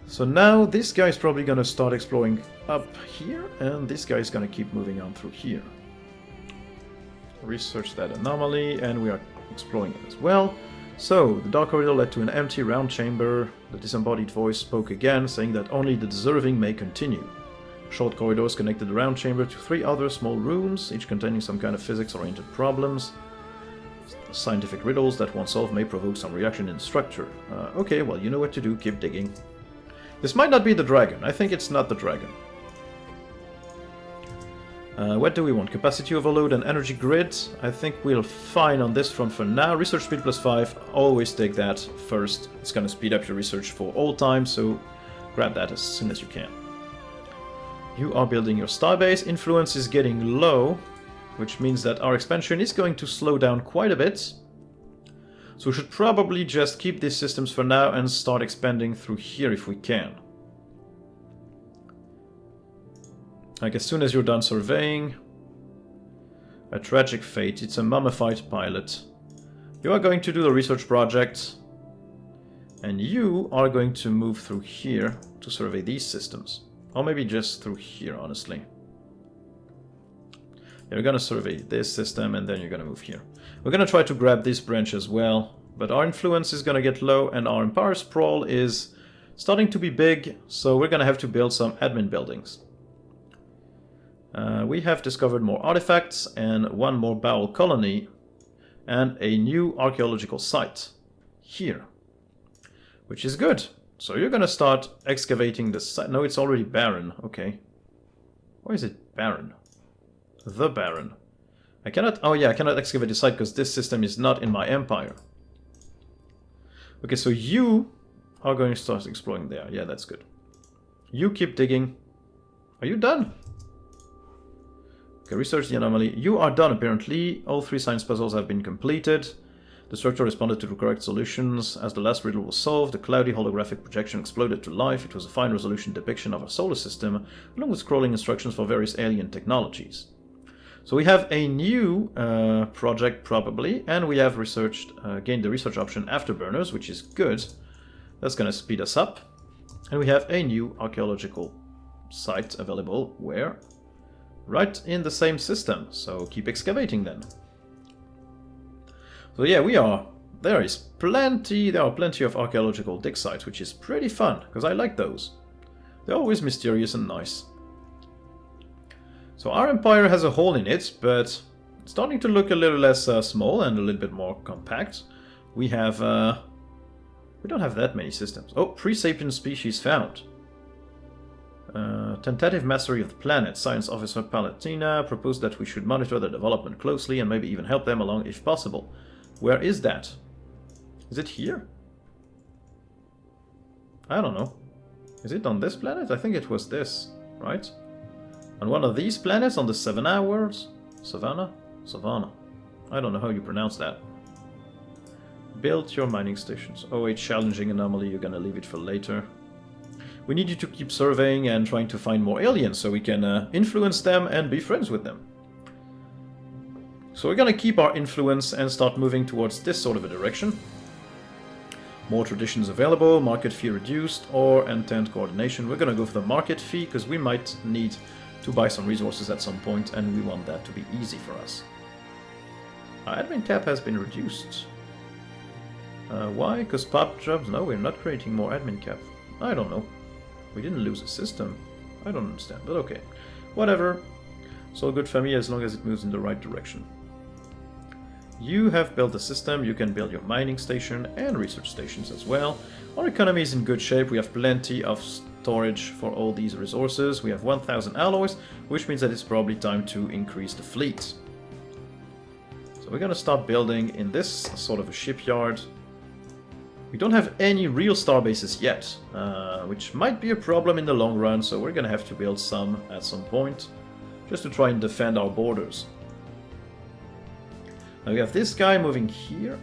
So now this guy is probably gonna start exploring up here, and this guy is gonna keep moving on through here. Research that anomaly, and we are exploring it as well. So, the dark corridor led to an empty round chamber. The disembodied voice spoke again, saying that only the deserving may continue. Short corridors connected the round chamber to 3 other small rooms, each containing some kind of physics-oriented problems. Scientific riddles that once solved may provoke some reaction in the structure. Okay, well, you know what to do, keep digging. This might not be the dragon. I think it's not the dragon. What do we want? Capacity overload and energy grid. I think we'll fine on this front for now. Research speed +5. Always take that first. It's going to speed up your research for all time, so grab that as soon as you can. You are building your starbase. Influence is getting low, which means that our expansion is going to slow down quite a bit. So we should probably just keep these systems for now and start expanding through here if we can. Like as soon as you're done surveying. A tragic fate. It's a mummified pilot. You are going to do the research project. And you are going to move through here to survey these systems. Or maybe just through here, honestly. You're gonna survey this system and then you're gonna move here. We're gonna try to grab this branch as well. But our influence is gonna get low and our empire sprawl is starting to be big. So we're gonna have to build some admin buildings. We have discovered more artifacts and 1 more bowel colony and a new archaeological site here, which is good. So you're gonna start excavating the site. No, it's already barren. Okay. Why is it barren? The barren. I cannot... Oh yeah, I cannot excavate the site because this system is not in my empire. Okay, so you are going to start exploring there. Yeah, that's good. You keep digging. Are you done? Okay, research the anomaly. You are done, apparently. All 3 science puzzles have been completed. The structure responded to the correct solutions. As the last riddle was solved, the cloudy holographic projection exploded to life. It was a fine resolution depiction of our solar system, along with scrolling instructions for various alien technologies. So we have a new project, probably, and we have researched, gained the research option Afterburners, which is good. That's going to speed us up. And we have a new archaeological site available, where? Right in the same system, so keep excavating then. So yeah, there are plenty of archaeological dig sites, which is pretty fun, because I like those. They're always mysterious and nice. So our empire has a hole in it, but it's starting to look a little less small and a little bit more compact. We have, we don't have that many systems. Oh, pre-sapient species found. Tentative mastery of the planet. Science Officer Palatina proposed that we should monitor their development closely and maybe even help them along if possible. Where is that? Is it here? I don't know. Is it on this planet? I think it was this, right? On one of these planets on the Savannah worlds? Savannah? Savannah. I don't know how you pronounce that. Build your mining stations. Oh, a challenging anomaly. You're gonna leave it for later. We need you to keep surveying and trying to find more aliens so we can influence them and be friends with them. So we're gonna keep our influence and start moving towards this sort of a direction. More traditions available, market fee reduced, or entente coordination. We're gonna go for the market fee because we might need to buy some resources at some point, and we want that to be easy for us. Our admin cap has been reduced. Why? Because part jobs? No, we're not creating more admin cap. I don't know. We didn't lose a system. I don't understand, but okay. Whatever. It's all good for me as long as it moves in the right direction. You have built a system, you can build your mining station and research stations as well. Our economy is in good shape, we have plenty of storage for all these resources. We have 1000 alloys, which means that it's probably time to increase the fleet. So we're gonna start building in this sort of a shipyard. We don't have any real star bases yet, which might be a problem in the long run, so we're gonna have to build some at some point, just to try and defend our borders. Now we have this guy moving here.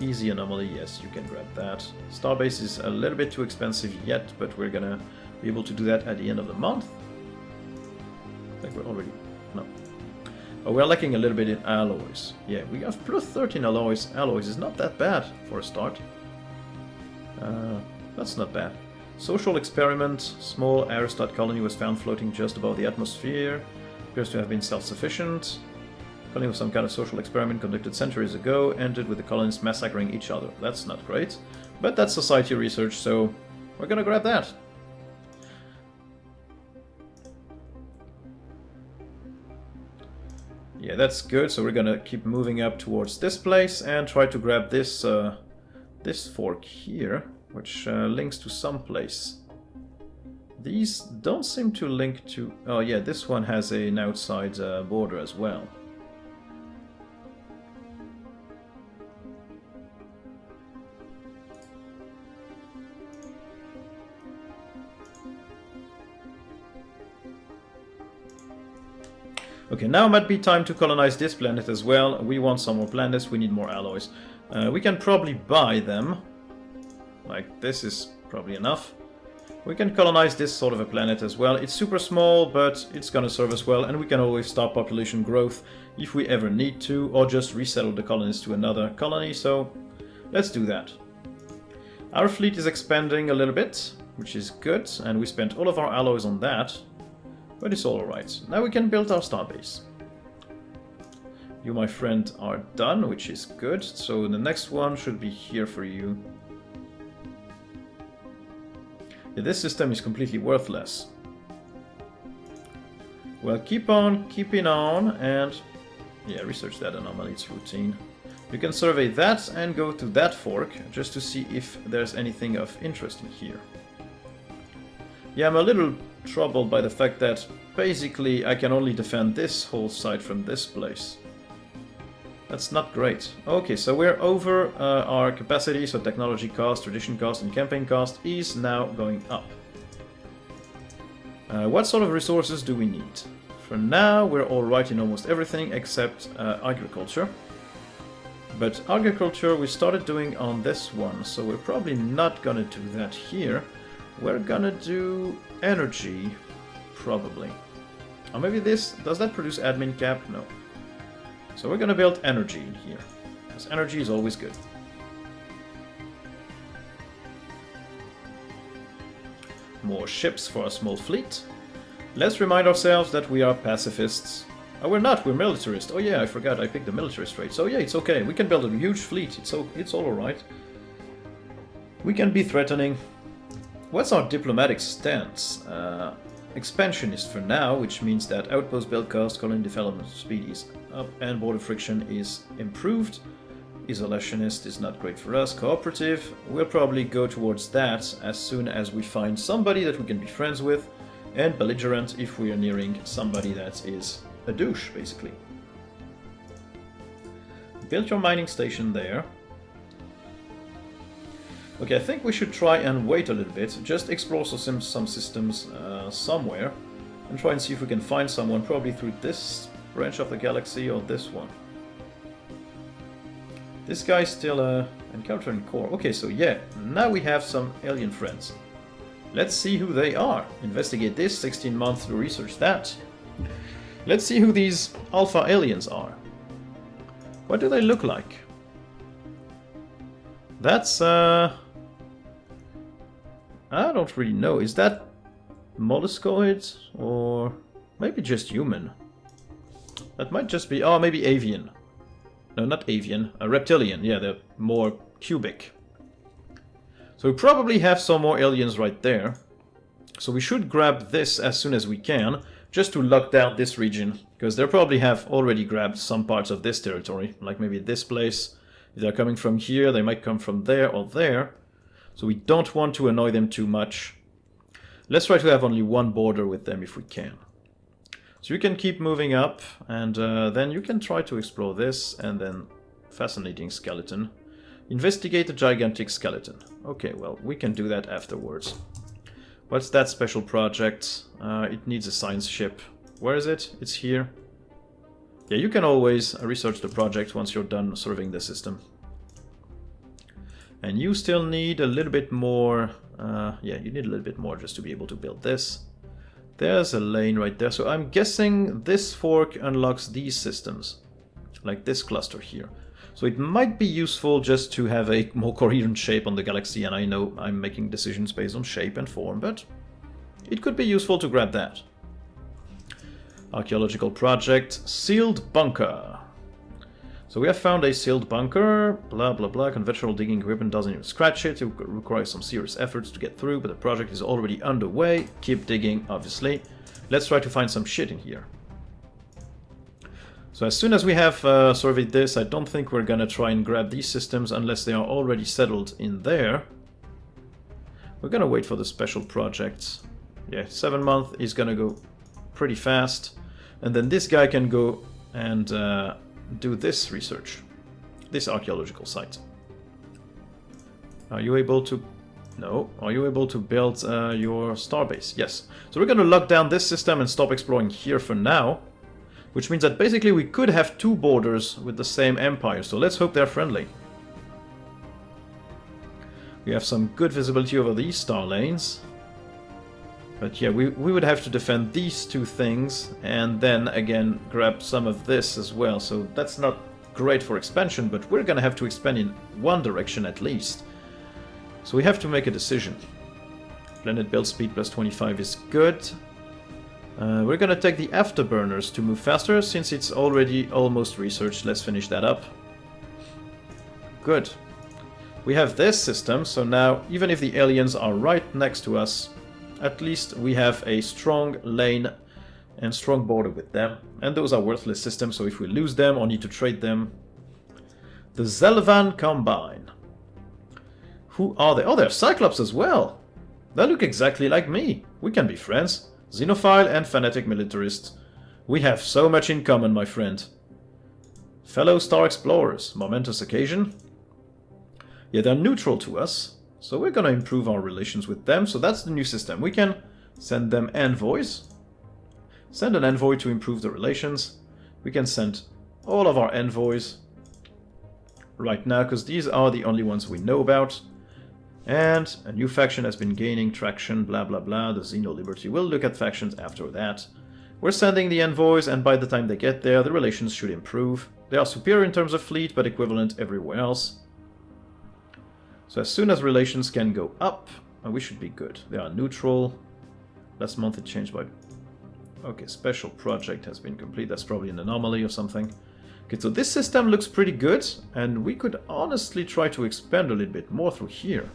Easy anomaly, yes, you can grab that. Starbase is a little bit too expensive yet, but we're gonna be able to do that at the end of the month. I think we're already... no. Oh, we're lacking a little bit in alloys. Yeah, we have plus 13 alloys. Alloys is not that bad for a start. That's not bad. Social experiment. Small aerostat colony was found floating just above the atmosphere. Appears to have been self-sufficient. Colony was some kind of social experiment conducted centuries ago, ended with the colonists massacring each other. That's not great. But that's society research, so we're gonna grab that. Yeah, that's good, so we're gonna keep moving up towards this place and try to grab this, this fork here, which links to some place. These don't seem to link to... oh yeah, this one has an outside border as well. Okay, now might be time to colonize this planet as well. We want some more planets, we need more alloys. We can probably buy them. Like, this is probably enough. We can colonize this sort of a planet as well. It's super small, but it's gonna serve us well, and we can always stop population growth if we ever need to, or just resettle the colonists to another colony, so let's do that. Our fleet is expanding a little bit, which is good, and we spent all of our alloys on that. But it's all alright. Now we can build our starbase. You, my friend, are done, which is good. So the next one should be here for you. Yeah, this system is completely worthless. Well, keep on keeping on and... yeah, research that anomaly, it's routine. You can survey that and go to that fork just to see if there's anything of interest in here. Yeah, I'm a little troubled by the fact that basically I can only defend this whole side from this place. That's not great. Okay, so we're over our capacity, so technology cost, tradition cost, and campaign cost is now going up. What sort of resources do we need? For now, we're alright in almost everything except agriculture. But agriculture we started doing on this one, so we're probably not gonna do that here. We're gonna do energy, probably. Or maybe this, does that produce admin cap? No. So we're gonna build energy in here, because energy is always good. More ships for a small fleet. Let's remind ourselves that we are pacifists. Oh, we're not, we're militarist. Oh yeah, I forgot, I picked the militarist trait. So yeah, it's okay, we can build a huge fleet, it's all alright. We can be threatening. What's our diplomatic stance? Expansionist for now, which means that outpost build cost, colony development speed is up, and border friction is improved. Isolationist is not great for us. Cooperative, we'll probably go towards that as soon as we find somebody that we can be friends with. And belligerent if we are nearing somebody that is a douche, basically. Build your mining station there. Okay, I think we should try and wait a little bit, just explore some systems somewhere, and try and see if we can find someone, probably through this branch of the galaxy or this one. This guy's still encountering core. Okay, so yeah, now we have some alien friends. Let's see who they are. Investigate this, 16 months to research that. Let's see who these alpha aliens are. What do they look like? That's I don't really know. Is that molluscoid or Maybe just human. That might just be... oh, maybe avian. No, not avian. Reptilian. Yeah, they're more cubic. So we probably have some more aliens right there. So we should grab this as soon as we can, just to lock down this region. Because they probably have already grabbed some parts of this territory, like maybe this place. If they're coming from here, they might come from there or there. So we don't want to annoy them too much. Let's try to have only one border with them if we can. So you can keep moving up, and then you can try to explore this, and then fascinating skeleton. Investigate a gigantic skeleton. Okay, well, we can do that afterwards. What's that special project? It needs a science ship. Where is it? It's here. Yeah, you can always research the project once you're done serving the system. And you still need a little bit more... yeah, you need a little bit more just to be able to build this. There's a lane right there. So I'm guessing this fork unlocks these systems. Like this cluster here. So it might be useful just to have a more coherent shape on the galaxy. And I know I'm making decisions based on shape and form, but it could be useful to grab that. Archaeological project. Sealed bunker. So we have found a sealed bunker, blah blah blah, conventional digging equipment doesn't even scratch it, it requires some serious efforts to get through, but the project is already underway, keep digging, obviously. Let's try to find some shit in here. So as soon as we have surveyed this, I don't think we're gonna try and grab these systems unless they are already settled in there. We're gonna wait for the special projects. Yeah, 7 months is gonna go pretty fast, and then this guy can go and... do this research, this archaeological site. Are you able to... no. Are you able to build your starbase? Yes. So we're going to lock down this system and stop exploring here for now, which means that basically we could have 2 borders with the same empire, so let's hope they're friendly. We have some good visibility over these star lanes. But yeah, we would have to defend these 2 things, and then again grab some of this as well. So that's not great for expansion, but we're gonna have to expand in one direction at least. So we have to make a decision. Planet build speed plus 25 is good. We're gonna take the afterburners to move faster, since it's already almost researched. Let's finish that up. Good. We have this system, so now even if the aliens are right next to us, at least we have a strong lane and strong border with them. And those are worthless systems, so if we lose them or need to trade them... The Zelvan Combine. Who are they? Oh, they're Cyclops as well! They look exactly like me. We can be friends. Xenophile and fanatic militarist. We have so much in common, my friend. Fellow star explorers. Momentous occasion. Yeah, they're neutral to us. So we're gonna improve our relations with them, so that's the new system. We can send them envoys. Send an envoy to improve the relations. We can send all of our envoys right now, because these are the only ones we know about. And a new faction has been gaining traction, blah blah blah, the Xeno Liberty. We'll look at factions after that. We're sending the envoys, and by the time they get there, the relations should improve. They are superior in terms of fleet, but equivalent everywhere else. So as soon as relations can go up, we should be good. They are neutral. Last month it changed by... Okay, special project has been complete. That's probably an anomaly or something. Okay, so this system looks pretty good, and we could honestly try to expand a little bit more through here.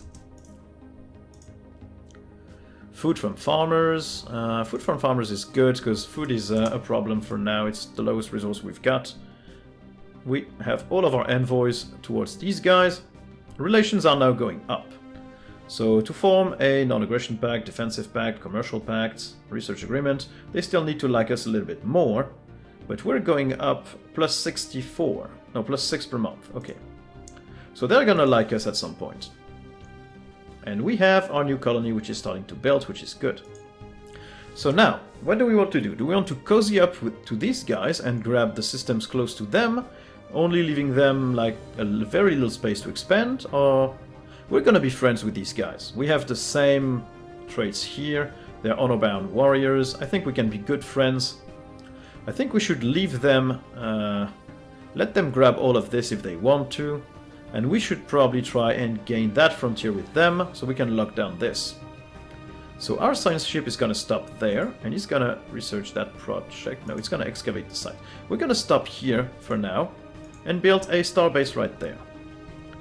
Food from farmers. Food from farmers is good, because food is a problem for now. It's the lowest resource we've got. We have all of our envoys towards these guys. Relations are now going up. So to form a non-aggression pact, defensive pact, commercial pact, research agreement, they still need to like us a little bit more. But we're going up plus 64. No, plus 6 per month. Okay. So they're gonna like us at some point. And we have our new colony, which is starting to build, which is good. So now, what do we want to do? Do we want to cozy up to these guys and grab the systems close to them, only leaving them like a very little space to expand, or we're gonna be friends with these guys? We have the same traits here. They're honor-bound warriors. I think we can be good friends. I think we should leave them, let them grab all of this if they want to, and we should probably try and gain that frontier with them, so we can lock down this. So our science ship is gonna stop there, and he's gonna research that project. No, it's gonna excavate the site. We're gonna stop here for now, and build a starbase right there.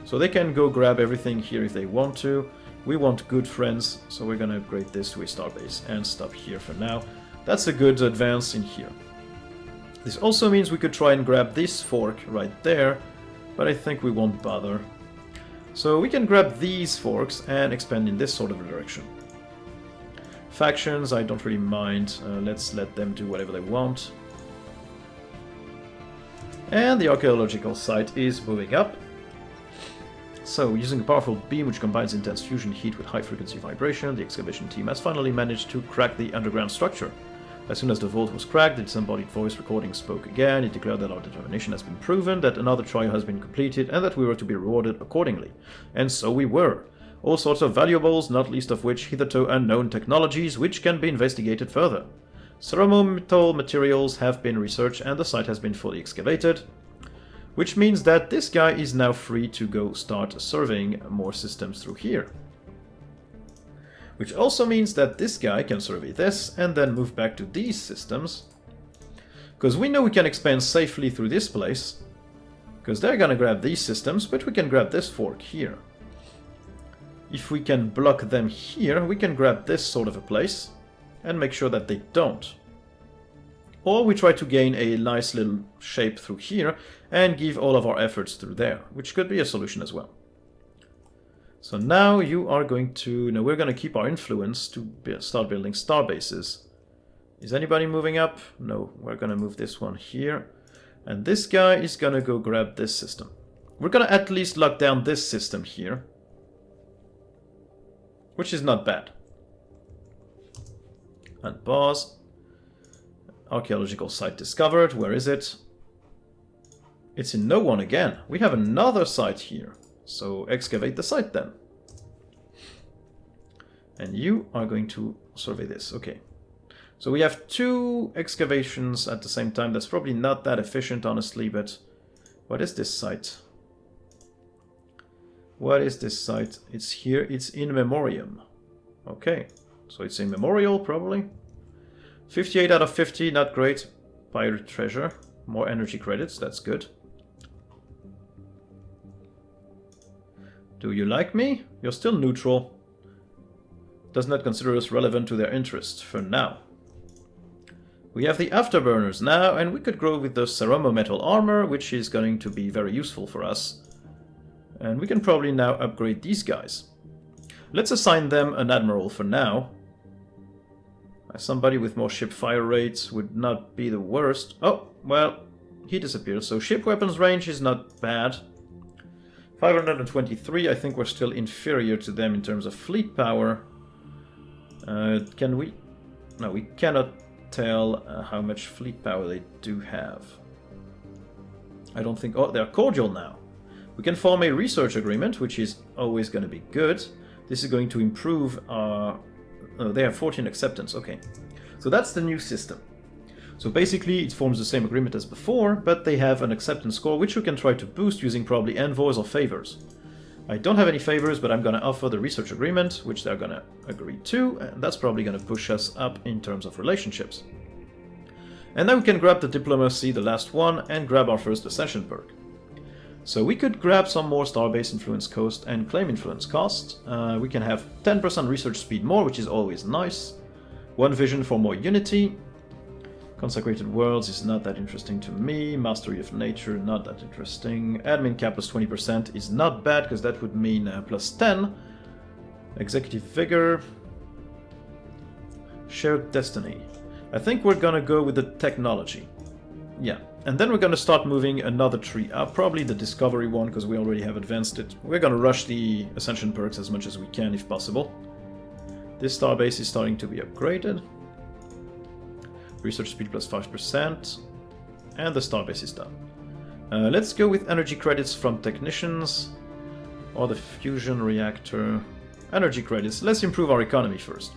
So they can go grab everything here if they want to. We want good friends, so we're gonna upgrade this to a starbase, and stop here for now. That's a good advance in here. This also means we could try and grab this fork right there, but I think we won't bother. So we can grab these forks and expand in this sort of direction. Factions, I don't really mind. Let's let them do whatever they want. And the archaeological site is moving up. So, using a powerful beam which combines intense fusion heat with high-frequency vibration, the excavation team has finally managed to crack the underground structure. As soon as the vault was cracked, the disembodied voice recording spoke again. It declared that our determination has been proven, that another trial has been completed, and that we were to be rewarded accordingly. And so we were. All sorts of valuables, not least of which hitherto unknown technologies, which can be investigated further. Ceramical materials have been researched and the site has been fully excavated, which means that this guy is now free to go start surveying more systems through here. Which also means that this guy can survey this and then move back to these systems, because we know we can expand safely through this place, because they're gonna grab these systems, but we can grab this fork here. If we can block them here, we can grab this sort of a place and make sure that they don't. Or we try to gain a nice little shape through here and give all of our efforts through there, which could be a solution as well. So now you are going to... No, we're going to keep our influence to start building star bases. Is anybody moving up? No, we're going to move this one here. And this guy is going to go grab this system. We're going to at least lock down this system here, which is not bad. And pause. Archaeological site discovered. Where is it? It's in no one again. We have another site here. So excavate the site then. And you are going to survey this. Okay. So we have 2 excavations at the same time. That's probably not that efficient, honestly, but what is this site? What is this site? It's here. It's in memoriam. Okay. So it's a memorial, probably. 58 out of 50, not great. Pirate treasure. More energy credits, that's good. Do you like me? You're still neutral. Does not consider us relevant to their interest, for now. We have the afterburners now, and we could grow with the Ceromo metal armor, which is going to be very useful for us. And we can probably now upgrade these guys. Let's assign them an admiral for now. Somebody with more ship fire rates would not be the worst. Oh, well, he disappeared. So ship weapons range is not bad. 523, I think we're still inferior to them in terms of fleet power. Can we? No, we cannot tell how much fleet power they do have. I don't think... Oh, they're cordial now. We can form a research agreement, which is always going to be good. This is going to improve our... Oh, they have 14 acceptance, okay. So that's the new system. So basically it forms the same agreement as before, but they have an acceptance score which we can try to boost using probably envoys or favors. I don't have any favors, but I'm going to offer the research agreement, which they're going to agree to, and that's probably going to push us up in terms of relationships. And then we can grab the diplomacy, the last one, and grab our first ascension perk. So we could grab some more starbase influence cost and claim influence cost. We can have 10% research speed more, which is always nice. 1 vision for more unity. Consecrated worlds is not that interesting to me. Mastery of nature, not that interesting. Admin cap plus 20% is not bad, because that would mean plus 10. Executive vigor. Shared destiny. I think we're gonna go with the technology. Yeah. And then we're going to start moving another tree up, probably the discovery one, because we already have advanced it. We're going to rush the ascension perks as much as we can, if possible. This starbase is starting to be upgraded. Research speed plus 5%. And the starbase is done. Let's go with energy credits from technicians. Or the fusion reactor. Energy credits. Let's improve our economy first.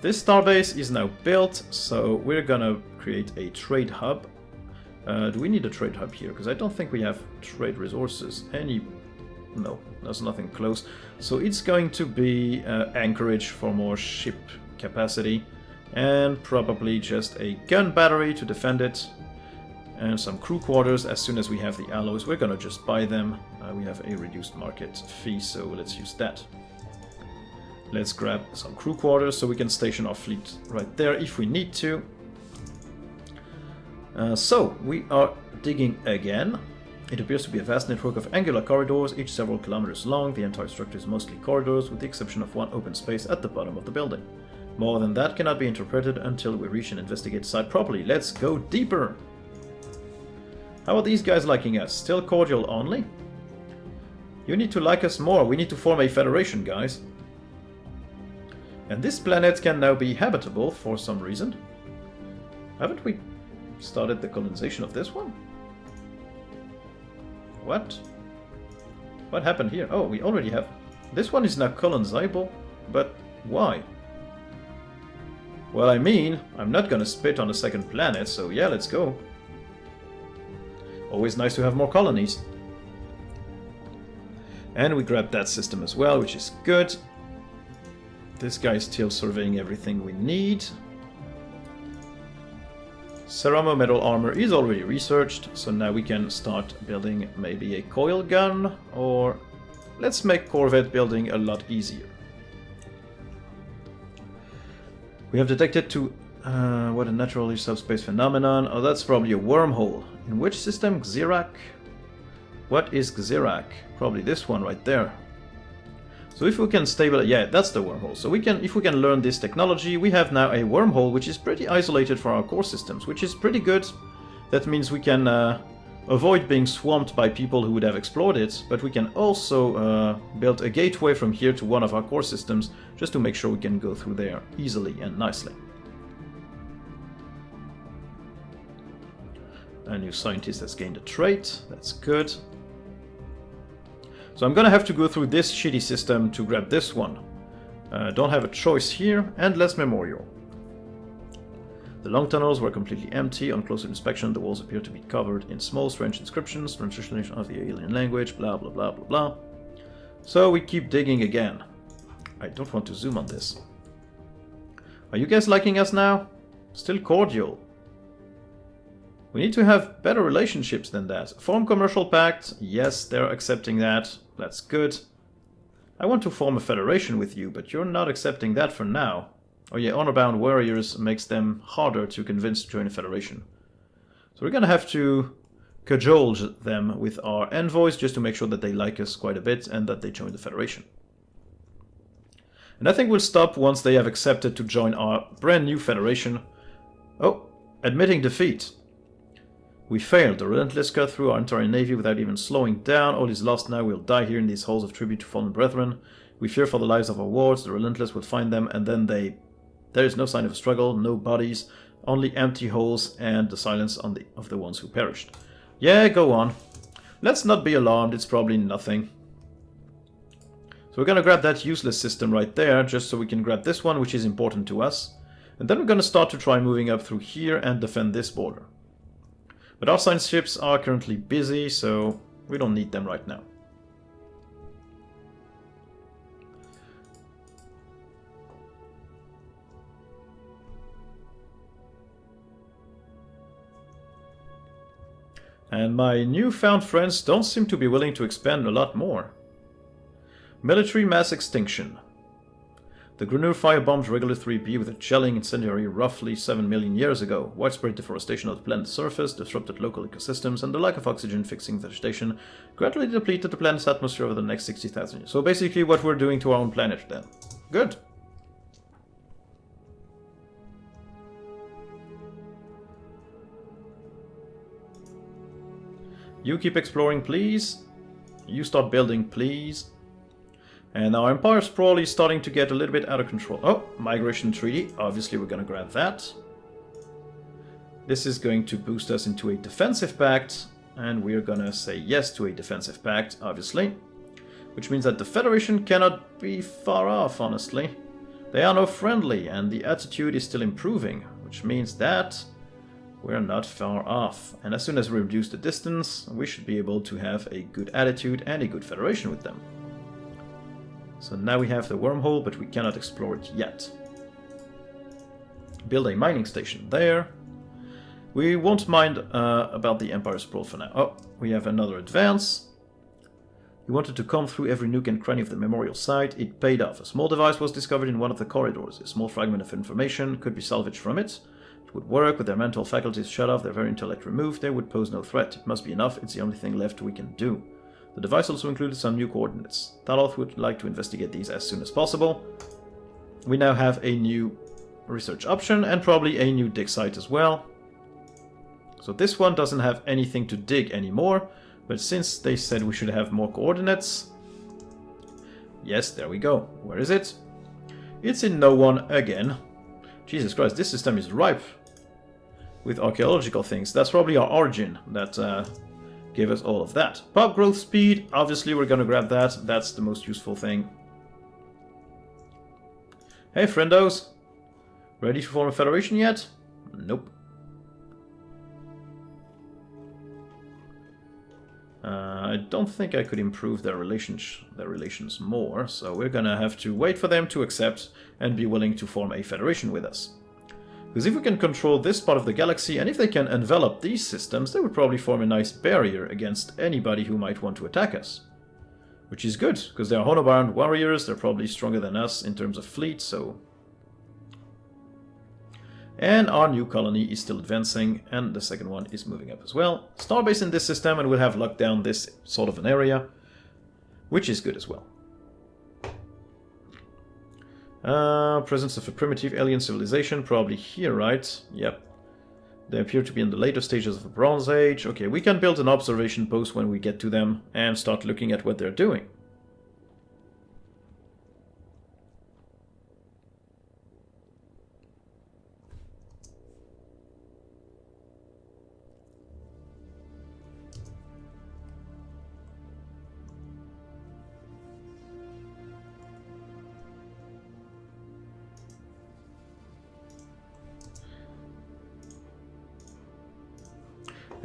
This starbase is now built, so we're going to create a trade hub. Do we need a trade hub here? Because I don't think we have trade resources. Any No, there's nothing close. So it's going to be anchorage for more ship capacity, and probably just a gun battery to defend it, and some crew quarters. As soon as we have the alloys, we're gonna just buy them. We have a reduced market fee, so let's use that. Let's grab some crew quarters so we can station our fleet right there if we need to. So, we are digging again. It appears to be a vast network of angular corridors, each several kilometers long. The entire structure is mostly corridors, with the exception of one open space at the bottom of the building. More than that cannot be interpreted until we reach and investigate the site properly. Let's go deeper! How are these guys liking us? Still cordial only? You need to like us more. We need to form a federation, guys. And this planet can now be habitable for some reason. Haven't we started the colonization of this one? What? What happened here? Oh, we already have... This one is now colonizable, but why? Well, I mean, I'm not gonna spit on a second planet, so yeah, let's go. Always nice to have more colonies. And we grabbed that system as well, which is good. This guy is still surveying everything we need. Ceramo metal armor is already researched, so now we can start building maybe a coil gun, or let's make Corvette building a lot easier. We have detected what a naturally subspace phenomenon. Oh, that's probably a wormhole. In which system? Xerac? What is Xerac? Probably this one right there. So if we can stabilize... Yeah, that's the wormhole. So if we can learn this technology, we have now a wormhole which is pretty isolated for our core systems, which is pretty good. That means we can avoid being swamped by people who would have explored it, but we can also build a gateway from here to one of our core systems, just to make sure we can go through there easily and nicely. A new scientist has gained a trait. That's good. So I'm gonna have to go through this shitty system to grab this one. Don't have a choice here, and less memorial. The long tunnels were completely empty. On closer inspection, the walls appear to be covered in small, strange inscriptions, translation of the alien language, blah blah blah blah blah. So we keep digging again. I don't want to zoom on this. Are you guys liking us now? Still cordial. We need to have better relationships than that. Form commercial pact. Yes, they're accepting that. That's good. I want to form a federation with you, but you're not accepting that for now. Oh yeah, honor-bound warriors makes them harder to convince to join a federation. So we're gonna have to cajole them with our envoys just to make sure that they like us quite a bit and that they join the federation. And I think we'll stop once they have accepted to join our brand new federation. Oh, admitting defeat. We failed. The Relentless cut through our entire navy without even slowing down. All is lost now. We'll die here in these halls of tribute to fallen brethren. We fear for the lives of our wards. The Relentless will find them, and then there is no sign of a struggle, no bodies, only empty holes and the silence of the ones who perished. Yeah, go on. Let's not be alarmed. It's probably nothing. So we're gonna grab that useless system right there, just so we can grab this one, which is important to us. And then we're gonna start to try moving up through here and defend this border. But our science ships are currently busy, so we don't need them right now. And my newfound friends don't seem to be willing to expand a lot more. Military mass extinction. The Grenouille firebombed regular 3B with a gelling incendiary roughly 7 million years ago. Widespread deforestation of the planet's surface disrupted local ecosystems, and the lack of oxygen fixing vegetation gradually depleted the planet's atmosphere over the next 60,000 years. So basically what we're doing to our own planet then. Good. You keep exploring, please. You start building, please. And our Empire Sprawl is starting to get a little bit out of control. Oh, Migration Treaty. Obviously, we're going to grab that. This is going to boost us into a defensive pact. And we're going to say yes to a defensive pact, obviously. Which means that the Federation cannot be far off, honestly. They are now friendly, and the attitude is still improving. Which means that We're not far off. And as soon as we reduce the distance, we should be able to have a good attitude and a good federation with them. So now we have the wormhole, but we cannot explore it yet. Build a mining station there. We won't mind about the Empire Sprawl for now. Oh, we have another advance. We wanted to comb through every nook and cranny of the memorial site. It paid off. A small device was discovered in one of the corridors. A small fragment of information could be salvaged from it. It would work. With their mental faculties shut off, their very intellect removed, they would pose no threat. It must be enough. It's the only thing left we can do. The device also included some new coordinates. Thaloth would like to investigate these as soon as possible. We now have a new research option and probably a new dig site as well. So this one doesn't have anything to dig anymore, but since they said we should have more coordinates... Yes, there we go. Where is it? It's in no one again. Jesus Christ, this system is ripe with archaeological things. That's probably our origin that gave us all of that. Pop growth speed, obviously we're gonna grab that. That's the most useful thing. Hey friendos! Ready to form a federation yet? Nope. I don't think I could improve their relations more, so we're gonna have to wait for them to accept and be willing to form a federation with us. Because if we can control this part of the galaxy, and if they can envelop these systems, they would probably form a nice barrier against anybody who might want to attack us. Which is good, because they are honor-bound warriors, they're probably stronger than us in terms of fleet, so... And our new colony is still advancing, and the second one is moving up as well. Starbase in this system, and we'll have locked down this sort of an area, which is good as well. Presence of a primitive alien civilization, probably here, right? Yep. They appear to be in the later stages of the Bronze Age. Okay, we can build an observation post when we get to them, and start looking at what they're doing.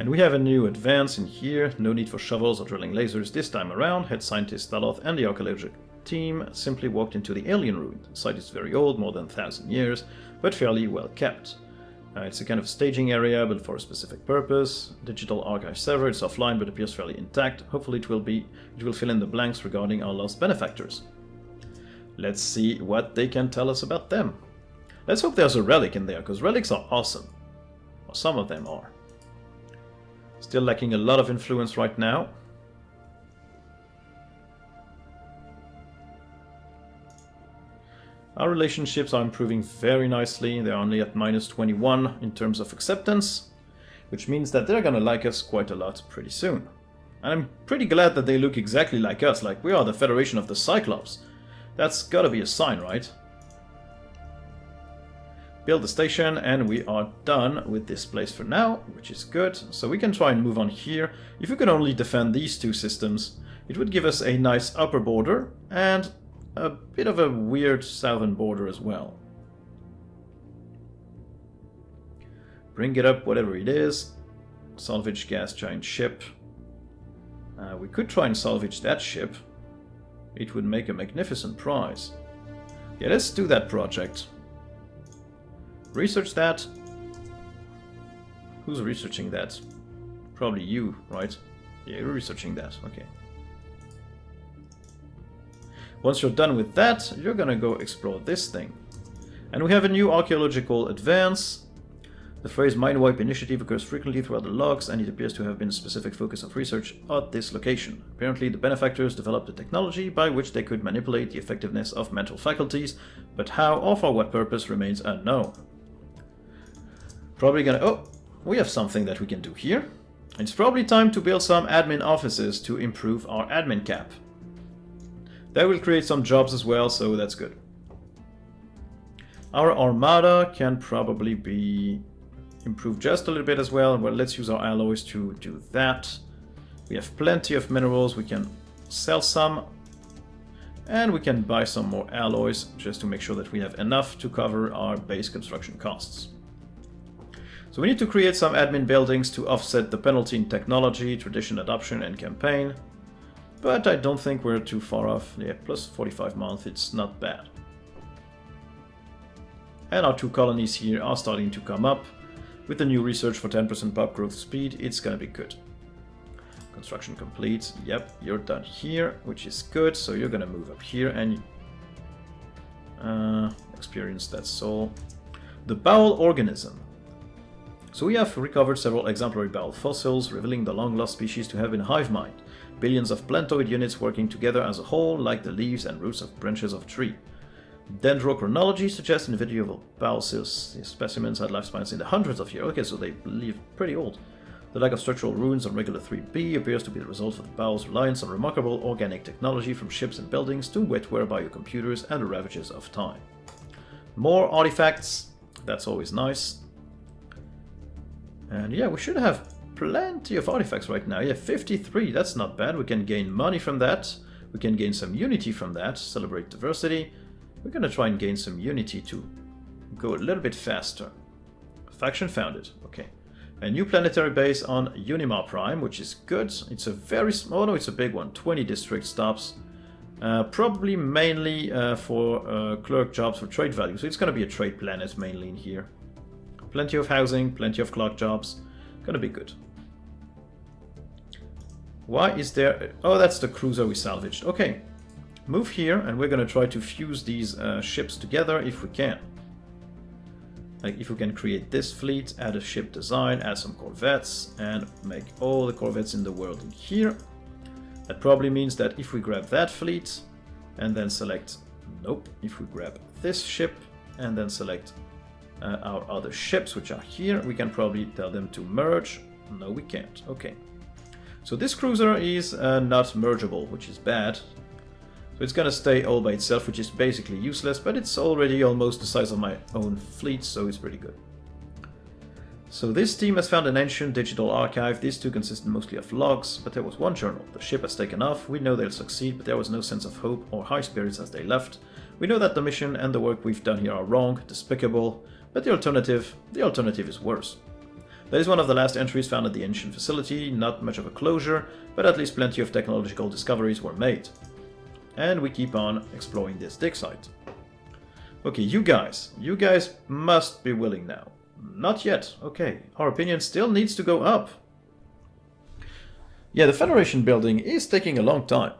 And we have a new advance in here. No need for shovels or drilling lasers this time around. Head scientist Thaloth and the archaeological team simply walked into the alien ruin. The site is very old, more than 1,000 years, but fairly well kept. It's a kind of staging area built for a specific purpose. Digital archive server, it's offline but appears fairly intact. Hopefully it will fill in the blanks regarding our lost benefactors. Let's see what they can tell us about them. Let's hope there's a relic in there, because relics are awesome. Or some of them are. Still lacking a lot of influence right now. Our relationships are improving very nicely. They're only at -21 in terms of acceptance, which means that they're gonna like us quite a lot pretty soon. And I'm pretty glad that they look exactly like us, like we are the Federation of the Cyclops. That's gotta be a sign, right? Build the station, and we are done with this place for now, which is good. So we can try and move on here. If we could only defend these two systems, it would give us a nice upper border and a bit of a weird southern border as well. Bring it up, whatever it is. Salvage gas giant ship. We could try and salvage that ship. It would make a magnificent prize. Yeah, let's do that project. Research that. Who's researching that? Probably you, right? Yeah, you're researching that. Okay. Once you're done with that, you're gonna go explore this thing. And we have a new archaeological advance. The phrase Mine Wipe Initiative occurs frequently throughout the logs, and it appears to have been a specific focus of research at this location. Apparently, the benefactors developed a technology by which they could manipulate the effectiveness of mental faculties, but how or for what purpose remains unknown. Probably gonna... Oh, we have something that we can do here. It's probably time to build some admin offices to improve our admin cap. That will create some jobs as well, so that's good. Our armada can probably be improved just a little bit as well. Well, let's use our alloys to do that. We have plenty of minerals, we can sell some. And we can buy some more alloys just to make sure that we have enough to cover our base construction costs. So we need to create some admin buildings to offset the penalty in technology, tradition adoption, and campaign. But I don't think we're too far off. Yeah, plus 45 months, it's not bad. And our 2 colonies here are starting to come up. With the new research for 10% pop growth speed, it's gonna be good. Construction complete. Yep, you're done here, which is good. So you're gonna move up here and experience that soul. The bowel organism. So we have recovered several exemplary bowel fossils, revealing the long-lost species to have been a hive mind. Billions of plantoid units working together as a whole, like the leaves and roots of branches of a tree. Dendrochronology suggests individual bowel specimens had lifespans in the hundreds of years. Okay, so they live pretty old. The lack of structural ruins on regular 3b appears to be the result of the bowel's reliance on remarkable organic technology from ships and buildings to wetware biocomputers and the ravages of time. More artifacts, that's always nice. And yeah, we should have plenty of artifacts right now. Yeah, 53, that's not bad. We can gain money from that. We can gain some unity from that. Celebrate diversity. We're gonna try and gain some unity to go a little bit faster. Faction founded, okay. A new planetary base on Unimar Prime, which is good. It's a very small, oh no, it's a big one. 20 district stops. Probably mainly for clerk jobs for trade value. So it's gonna be a trade planet mainly in here. Plenty of housing, plenty of clerk jobs. Gonna be good. Why is there... Oh, that's the cruiser we salvaged. Okay. Move here, and we're gonna try to fuse these ships together if we can. Like, if we can create this fleet, add a ship design, add some corvettes, and make all the corvettes in the world in here. That probably means that if we grab that fleet, and then select... Nope. If we grab this ship, and then select our other ships, which are here, we can probably tell them to merge. No, we can't. Okay. So this cruiser is not mergeable, which is bad. So it's gonna stay all by itself, which is basically useless, but it's already almost the size of my own fleet, so it's pretty good. So this team has found an ancient digital archive. These two consist mostly of logs, but there was one journal. The ship has taken off. We know they'll succeed, but there was no sense of hope or high spirits as they left. We know that the mission and the work we've done here are wrong, despicable, but the alternative is worse. That is one of the last entries found at the ancient facility. Not much of a closure, but at least plenty of technological discoveries were made. And we keep on exploring this dig site. Okay, you guys must be willing now. Not yet. Okay, our opinion still needs to go up. Yeah, the Federation building is taking a long time.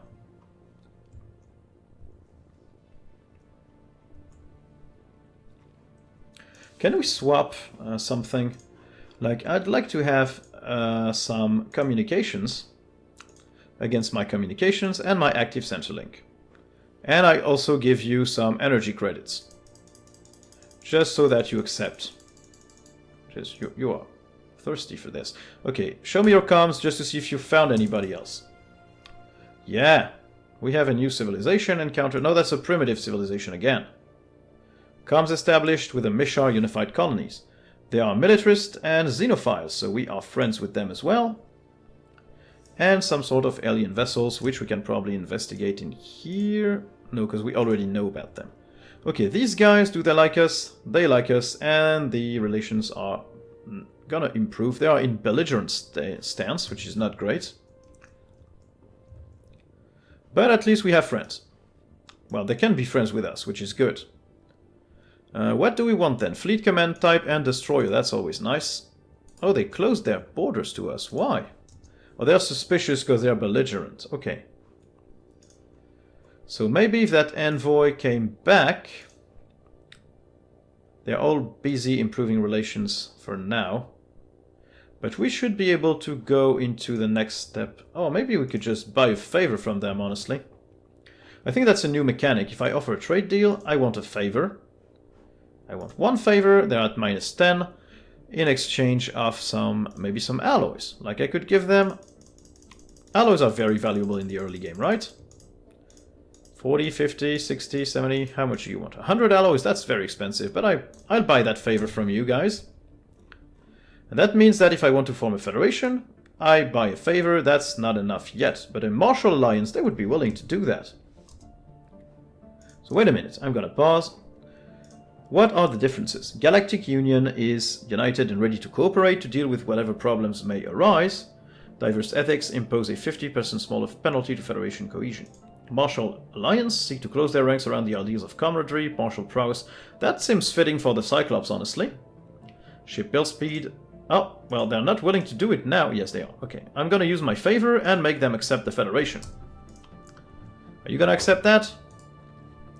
Can we swap something? Like, I'd like to have some communications against my communications and my active sensor link. And I also give you some energy credits. Just so that you accept. Just, you are thirsty for this. Okay, show me your comms just to see if you found anybody else. Yeah, we have a new civilization encounter. No, that's a primitive civilization again. Comms established with the Mishar Unified Colonies. They are militarist and xenophiles, so we are friends with them as well. And some sort of alien vessels, which we can probably investigate in here. No, because we already know about them. Okay, these guys, do they like us? They like us, and the relations are gonna improve. They are in belligerent stance, which is not great. But at least we have friends. Well, they can be friends with us, which is good. What do we want then? Fleet command type and destroyer, that's always nice. Oh, they closed their borders to us. Why? Oh, they're suspicious because they're belligerent. Okay. So maybe if that envoy came back... They're all busy improving relations for now. But we should be able to go into the next step. Oh, maybe we could just buy a favor from them, honestly. I think that's a new mechanic. If I offer a trade deal, I want a favor. I want one favor, they're at -10, in exchange of maybe some alloys. Like I could give them... Alloys are very valuable in the early game, right? 40, 50, 60, 70, how much do you want? 100 alloys, that's very expensive, but I'll buy that favor from you guys. And that means that if I want to form a federation, I buy a favor. That's not enough yet, but a martial alliance, they would be willing to do that. So wait a minute, I'm gonna pause. What are the differences? Galactic Union is united and ready to cooperate to deal with whatever problems may arise. Diverse ethics impose a 50% smaller penalty to Federation cohesion. Martial Alliance seek to close their ranks around the ideals of camaraderie, martial prowess. That seems fitting for the Cyclops, honestly. Ship build speed. Oh, well, they're not willing to do it now. Yes, they are. Okay, I'm gonna use my favor and make them accept the Federation. Are you gonna accept that?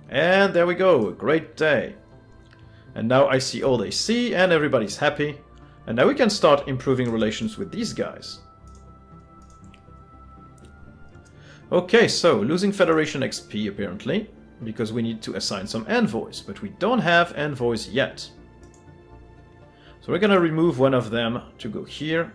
And there we go. A great day. And now I see all they see and everybody's happy. And now we can start improving relations with these guys. Okay, so losing Federation XP apparently, because we need to assign some envoys, but we don't have envoys yet. So we're gonna remove one of them to go here,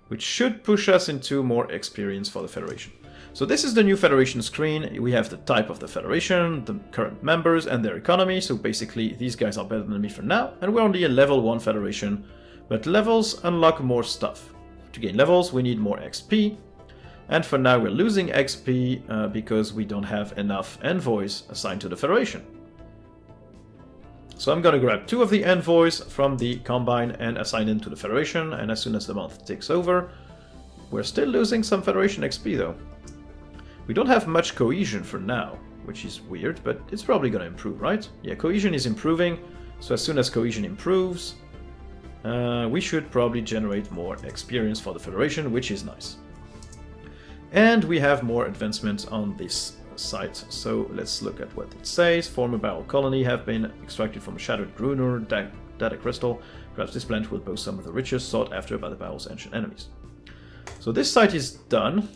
which should push us into more experience for the Federation. So this is the new Federation screen. We have the type of the Federation, the current members, and their economy. So basically, these guys are better than me for now, and we're only a level 1 Federation, but levels unlock more stuff. To gain levels, we need more XP, and for now we're losing XP because we don't have enough envoys assigned to the Federation. So I'm gonna grab 2 of the envoys from the Combine and assign them to the Federation, and as soon as the month ticks over, we're still losing some Federation XP though. We don't have much cohesion for now, which is weird, but it's probably gonna improve, right? Yeah, cohesion is improving, so as soon as cohesion improves, we should probably generate more experience for the Federation, which is nice. And we have more advancements on this site, so let's look at what it says. Former barrel colony have been extracted from a shattered Gruner data crystal. Perhaps this plant will boast some of the riches sought after by the barrel's ancient enemies. So this site is done,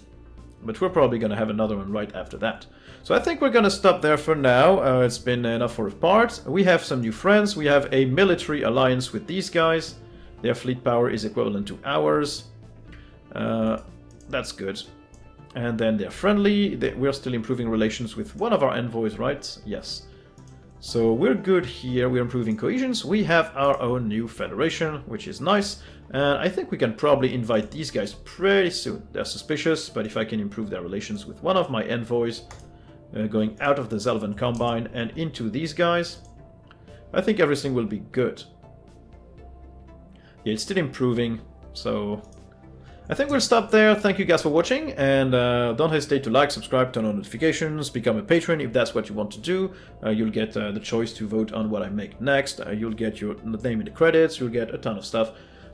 but we're probably going to have another one right after that. So I think we're going to stop there for now. It's been enough for a part. We have some new friends. We have a military alliance with these guys. Their fleet power is equivalent to ours. That's good. And then they're friendly. We're still improving relations with one of our envoys, right? Yes. So we're good here. We're improving cohesions. We have our own new Federation, which is nice. And I think we can probably invite these guys pretty soon. They're suspicious, but if I can improve their relations with one of my envoys, going out of the Zelvan Combine and into these guys, I think everything will be good. Yeah, it's still improving, so I think we'll stop there. Thank you guys for watching, and don't hesitate to like, subscribe, turn on notifications, become a patron if that's what you want to do. You'll get the choice to vote on what I make next. You'll get your name in the credits, you'll get a ton of stuff.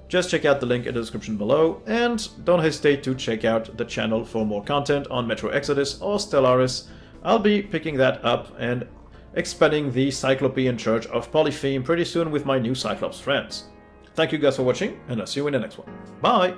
Just check out the link in the description below, and don't hesitate to check out the channel for more content on Metro Exodus or Stellaris. I'll be picking that up and expanding the Cyclopean Curch of Polypheme pretty soon with my new Cyclops friends. Thank you guys for watching, and I'll see you in the next one. Bye!